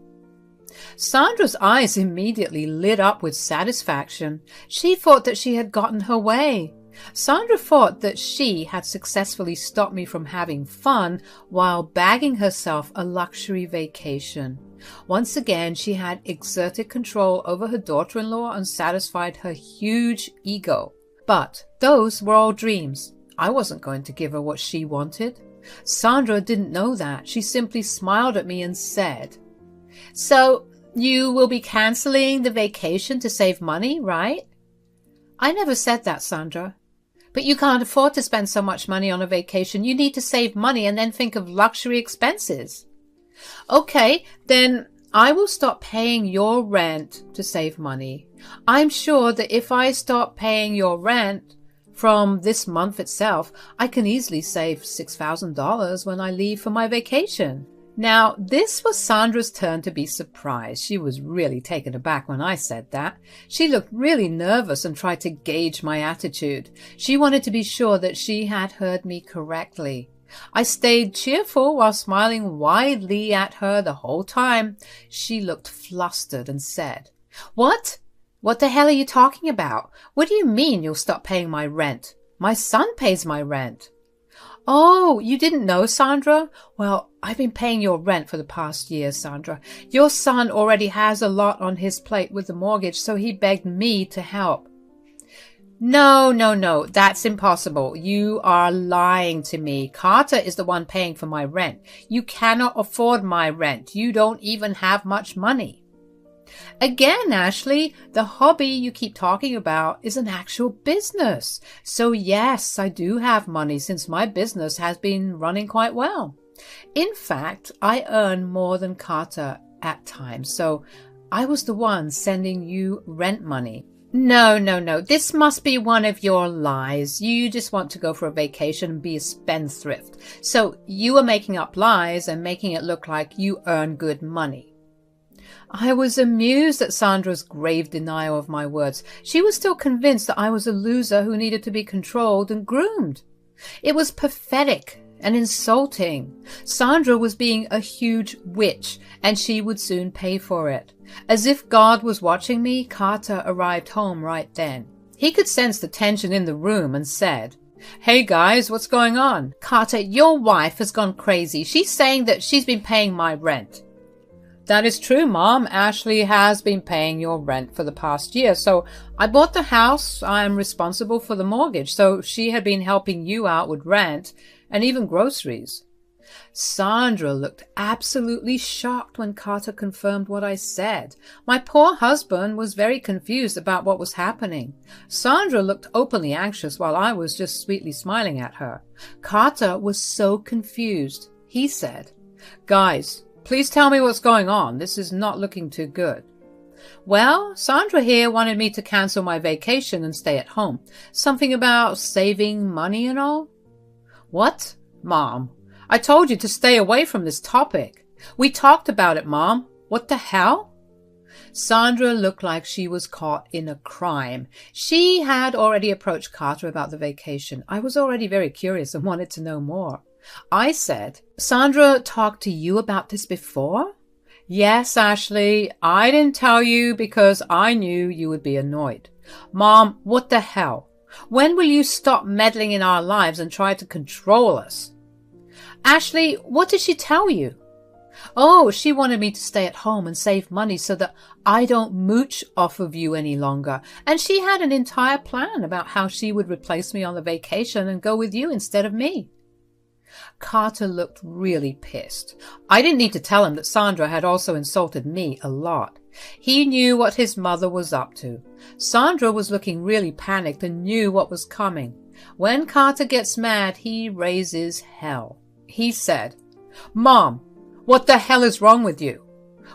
Sandra's eyes immediately lit up with satisfaction. She thought that she had gotten her way. Sandra thought that she had successfully stopped me from having fun while bagging herself a luxury vacation. Once again, she had exerted control over her daughter-in-law and satisfied her huge ego. But those were all dreams. I wasn't going to give her what she wanted. Sandra didn't know that. She simply smiled at me and said, "So you will be canceling the vacation to save money, right?" "I never said that, Sandra. But you can't afford to spend so much money on a vacation. You need to save money and then think of luxury expenses." Okay, then I will stop paying your rent to save money. I'm sure that if I stop paying your rent from this month itself, I can easily save $6,000 when I leave for my vacation. Now, this was Sandra's turn to be surprised. She was really taken aback when I said that. She looked really nervous and tried to gauge my attitude. She wanted to be sure that she had heard me correctly. I stayed cheerful while smiling widely at her the whole time. She looked flustered and said, "What? What the hell are you talking about? What do you mean you'll stop paying my rent? My son pays my rent." "Oh, you didn't know, Sandra? Well, I've been paying your rent for the past year, Sandra. Your son already has a lot on his plate with the mortgage, so he begged me to help." No, that's impossible. You are lying to me. Carter is the one paying for my rent. You cannot afford my rent. You don't even have much money. Again, Ashley, the hobby you keep talking about is an actual business. So yes, I do have money since my business has been running quite well. In fact, I earn more than Carter at times, so I was the one sending you rent money. No. This must be one of your lies. You just want to go for a vacation and be a spendthrift. So you are making up lies and making it look like you earn good money. I was amused at Sandra's grave denial of my words. She was still convinced that I was a loser who needed to be controlled and groomed. It was pathetic and insulting. Sandra was being a huge witch, and she would soon pay for it. As if God was watching me, Carter arrived home right then. He could sense the tension in the room and said, "Hey guys, what's going on?" "Carter, your wife has gone crazy. She's saying that she's been paying my rent." "That is true, Mom. Ashley has been paying your rent for the past year. So I bought the house. I'm responsible for the mortgage. So she had been helping you out with rent and even groceries." Sandra looked absolutely shocked when Carter confirmed what I said. My poor husband was very confused about what was happening. Sandra looked openly anxious while I was just sweetly smiling at her. Carter was so confused. He said, "Guys, please tell me what's going on. This is not looking too good." "Well, Sandra here wanted me to cancel my vacation and stay at home. Something about saving money and all." "What? Mom, I told you to stay away from this topic. We talked about it, Mom. What the hell?" Sandra looked like she was caught in a crime. She had already approached Carter about the vacation. I was already very curious and wanted to know more. I said, "Sandra talked to you about this before?" "Yes, Ashley. I didn't tell you because I knew you would be annoyed." "Mom, what the hell? When will you stop meddling in our lives and try to control us?" "Ashley, what did she tell you?" "Oh, she wanted me to stay at home and save money so that I don't mooch off of you any longer. And she had an entire plan about how she would replace me on the vacation and go with you instead of me." Carter looked really pissed. I didn't need to tell him that Sandra had also insulted me a lot. He knew what his mother was up to. Sandra was looking really panicked and knew what was coming. When Carter gets mad, he raises hell. He said, "Mom, what the hell is wrong with you?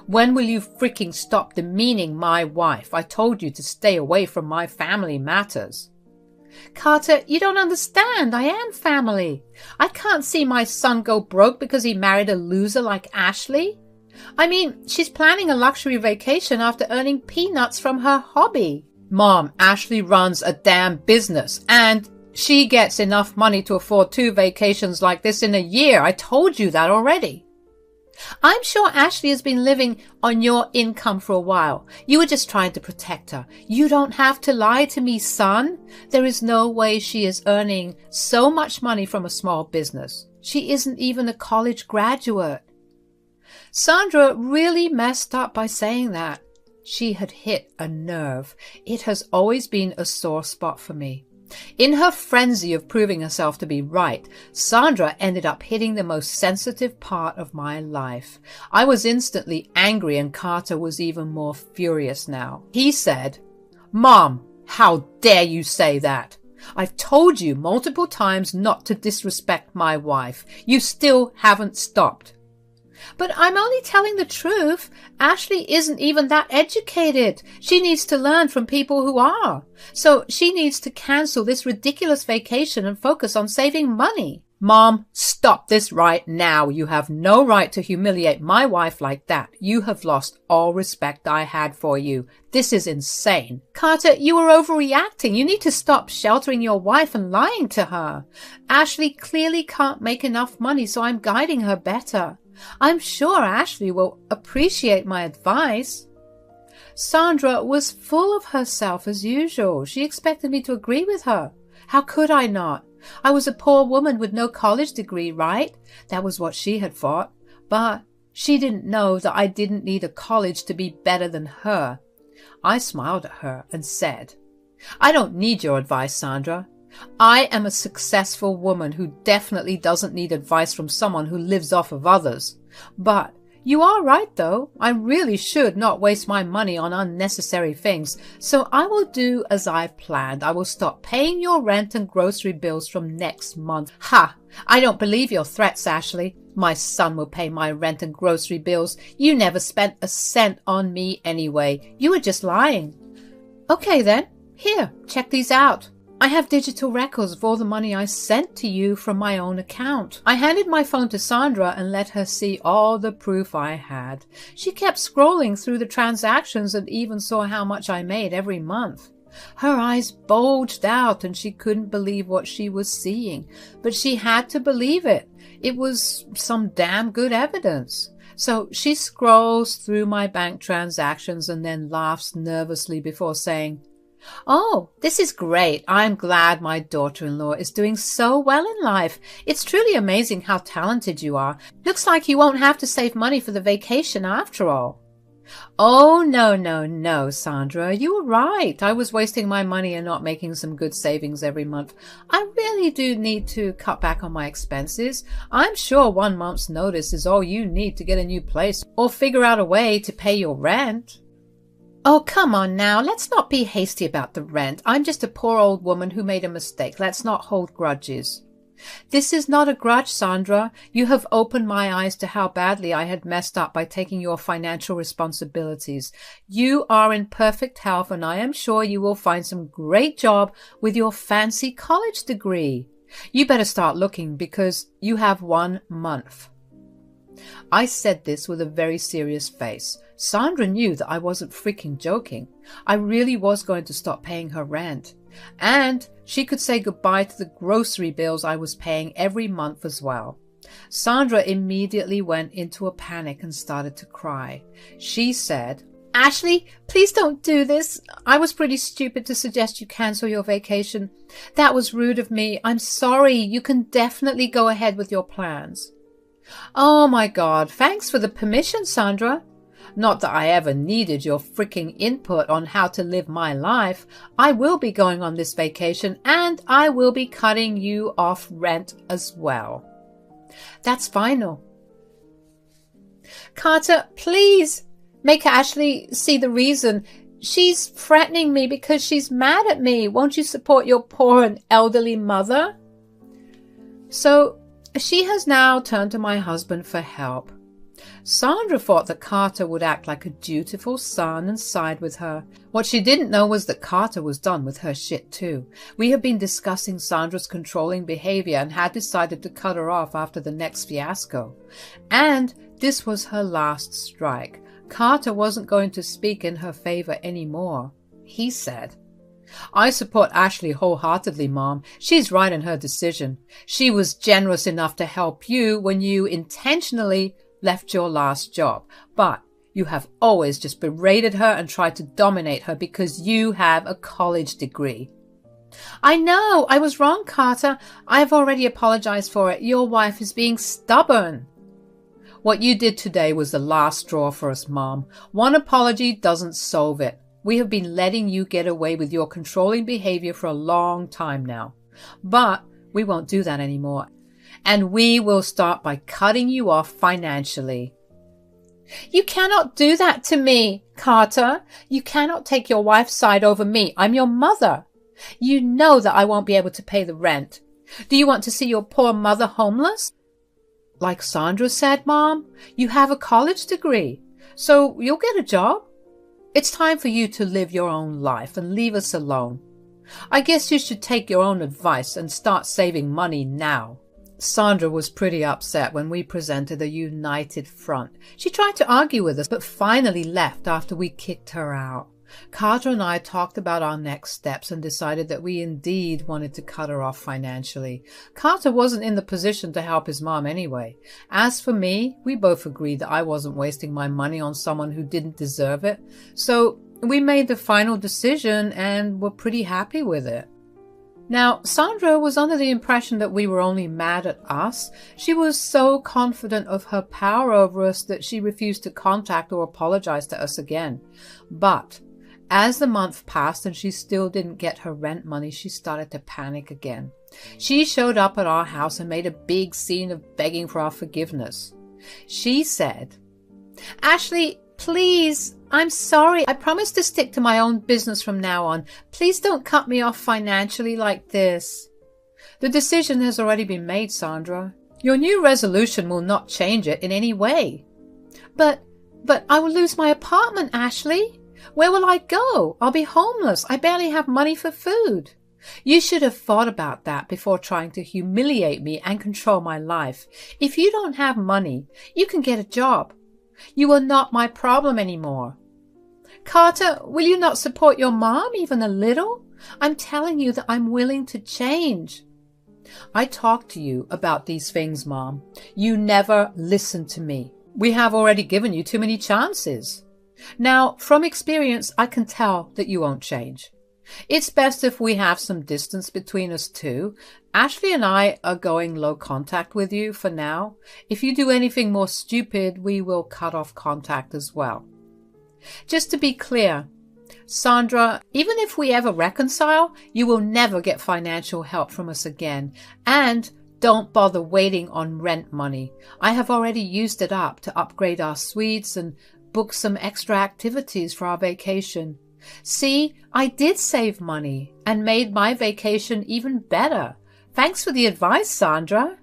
When will you freaking stop demeaning my wife? I told you to stay away from my family matters." "Carter, you don't understand. I am family. I can't see my son go broke because he married a loser like Ashley. I mean, she's planning a luxury vacation after earning peanuts from her hobby." "Mom, Ashley runs a damn business and she gets enough money to afford 2 vacations like this in a year. I told you that already." "I'm sure Ashley has been living on your income for a while. You were just trying to protect her. You don't have to lie to me, son. There is no way she is earning so much money from a small business. She isn't even a college graduate." Sandra really messed up by saying that. She had hit a nerve. It has always been a sore spot for me. In her frenzy of proving herself to be right, Sandra ended up hitting the most sensitive part of my life. I was instantly angry and Carter was even more furious now. He said, "Mom, how dare you say that? I've told you multiple times not to disrespect my wife. You still haven't stopped." But I'm only telling the truth. Ashley isn't even that educated. She needs to learn from people who are. So she needs to cancel this ridiculous vacation and focus on saving money. Mom, stop this right now. You have no right to humiliate my wife like that. You have lost all respect I had for you. This is insane. Carter, you are overreacting. You need to stop sheltering your wife and lying to her. Ashley clearly can't make enough money, so I'm guiding her better. I'm sure Ashley will appreciate my advice. Sandra was full of herself as usual. She expected me to agree with her. How could I not? I was a poor woman with no college degree, right? That was what she had thought. But she didn't know that I didn't need a college to be better than her. I smiled at her and said, I don't need your advice, Sandra. I am a successful woman who definitely doesn't need advice from someone who lives off of others. But you are right, though. I really should not waste my money on unnecessary things. So I will do as I planned. I will stop paying your rent and grocery bills from next month. Ha! I don't believe your threats, Ashley. My son will pay my rent and grocery bills. You never spent a cent on me anyway. You were just lying. Okay then. Here, check these out. I have digital records of all the money I sent to you from my own account. I handed my phone to Sandra and let her see all the proof I had. She kept scrolling through the transactions and even saw how much I made every month. Her eyes bulged out and she couldn't believe what she was seeing, but she had to believe it. It was some damn good evidence. So she scrolls through my bank transactions and then laughs nervously before saying, Oh, this is great. I'm glad my daughter-in-law is doing so well in life. It's truly amazing how talented you are. Looks like you won't have to save money for the vacation after all. Oh, no, Sandra. You were right. I was wasting my money and not making some good savings every month. I really do need to cut back on my expenses. I'm sure 1 month's notice is all you need to get a new place or figure out a way to pay your rent. Oh, come on now. Let's not be hasty about the rent. I'm just a poor old woman who made a mistake. Let's not hold grudges. This is not a grudge, Sandra. You have opened my eyes to how badly I had messed up by taking your financial responsibilities. You are in perfect health, and I am sure you will find some great job with your fancy college degree. You better start looking because you have 1 month. I said this with a very serious face. Sandra knew that I wasn't freaking joking. I really was going to stop paying her rent. And she could say goodbye to the grocery bills I was paying every month as well. Sandra immediately went into a panic and started to cry. She said, Ashley, please don't do this. I was pretty stupid to suggest you cancel your vacation. That was rude of me. I'm sorry. You can definitely go ahead with your plans. Oh my God, thanks for the permission, Sandra. Not that I ever needed your freaking input on how to live my life. I will be going on this vacation and I will be cutting you off rent as well. That's final. Carter, please make Ashley see the reason. She's threatening me because she's mad at me. Won't you support your poor and elderly mother? So she has now turned to my husband for help. Sandra thought that Carter would act like a dutiful son and side with her. What she didn't know was that Carter was done with her shit too. We had been discussing Sandra's controlling behavior and had decided to cut her off after the next fiasco. And this was her last strike. Carter wasn't going to speak in her favor anymore. He said, I support Ashley wholeheartedly, Mom. She's right in her decision. She was generous enough to help you when you intentionally left your last job, but you have always just berated her and tried to dominate her because you have a college degree. I know, I was wrong, Carter. I have already apologized for it. Your wife is being stubborn. What you did today was the last straw for us, Mom. One apology doesn't solve it. We have been letting you get away with your controlling behavior for a long time now. But we won't do that anymore. And we will start by cutting you off financially. You cannot do that to me, Carter. You cannot take your wife's side over me. I'm your mother. You know that I won't be able to pay the rent. Do you want to see your poor mother homeless? like Sandra said, Mom, you have a college degree, so you'll get a job. It's time for you to live your own life and leave us alone. I guess you should take your own advice and start saving money now. Sandra was pretty upset when we presented a united front. She tried to argue with us, but finally left after we kicked her out. Carter and I talked about our next steps and decided that we indeed wanted to cut her off financially. Carter wasn't in the position to help his mom anyway. As for me, we both agreed that I wasn't wasting my money on someone who didn't deserve it. So we made the final decision and were pretty happy with it. Now, Sandra was under the impression that we were only mad at us. She was so confident of her power over us that she refused to contact or apologize to us again. But as the month passed and she still didn't get her rent money, she started to panic again. She showed up at our house and made a big scene of begging for our forgiveness. She said, "Ashley, please, I'm sorry. I promise to stick to my own business from now on. Please don't cut me off financially like this." "The decision has already been made, Sandra. Your new resolution will not change it in any way." But I will lose my apartment, Ashley. Where will I go? I'll be homeless. I barely have money for food." "You should have thought about that before trying to humiliate me and control my life. If you don't have money, you can get a job. You are not my problem anymore." "Carter, will you not support your mom even a little? I'm telling you that I'm willing to change." "I talked to you about these things, Mom. You never listened to me. We have already given you too many chances. Now, from experience, I can tell that you won't change. It's best if we have some distance between us too. Ashley and I are going low contact with you for now. If you do anything more stupid, we will cut off contact as well. Just to be clear, Sandra, even if we ever reconcile, you will never get financial help from us again. And don't bother waiting on rent money. I have already used it up to upgrade our suites and book some extra activities for our vacation. See, I did save money and made my vacation even better. Thanks for the advice, Sandra."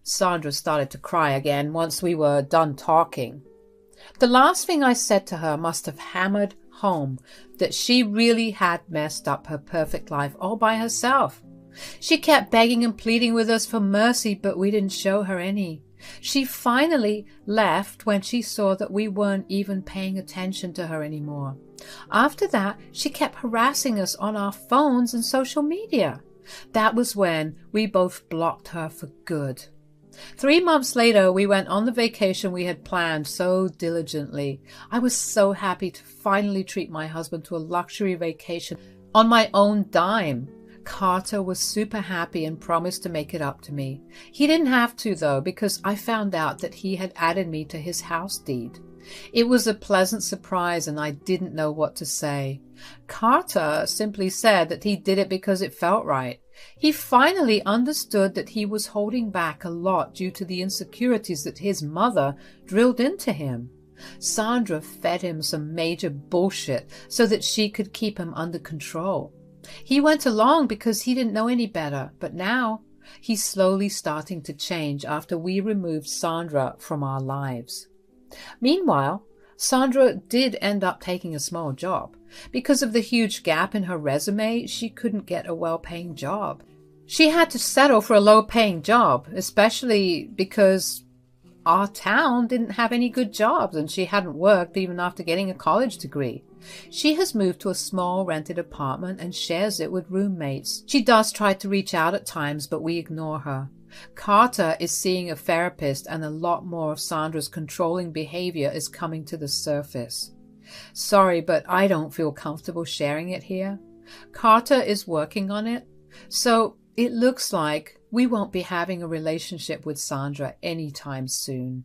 Sandra started to cry again once we were done talking. The last thing I said to her must have hammered home that she really had messed up her perfect life all by herself. She kept begging and pleading with us for mercy, but we didn't show her any. She finally left when she saw that we weren't even paying attention to her anymore. After that, she kept harassing us on our phones and social media. That was when we both blocked her for good. 3 months later, we went on the vacation we had planned so diligently. I was so happy to finally treat my husband to a luxury vacation on my own dime. Carter was super happy and promised to make it up to me. He didn't have to, though, because I found out that he had added me to his house deed. It was a pleasant surprise, and I didn't know what to say. Carter simply said that he did it because it felt right. He finally understood that he was holding back a lot due to the insecurities that his mother drilled into him. Sandra fed him some major bullshit so that she could keep him under control. He went along because he didn't know any better, but now he's slowly starting to change after we removed Sandra from our lives. Meanwhile, Sandra did end up taking a small job. Because of the huge gap in her resume, she couldn't get a well-paying job. She had to settle for a low-paying job, especially because our town didn't have any good jobs and she hadn't worked even after getting a college degree. She has moved to a small rented apartment and shares it with roommates. She does try to reach out at times, but we ignore her. Carter is seeing a therapist, and a lot more of Sandra's controlling behavior is coming to the surface. Sorry, but I don't feel comfortable sharing it here. Carter is working on it, so it looks like we won't be having a relationship with Sandra anytime soon.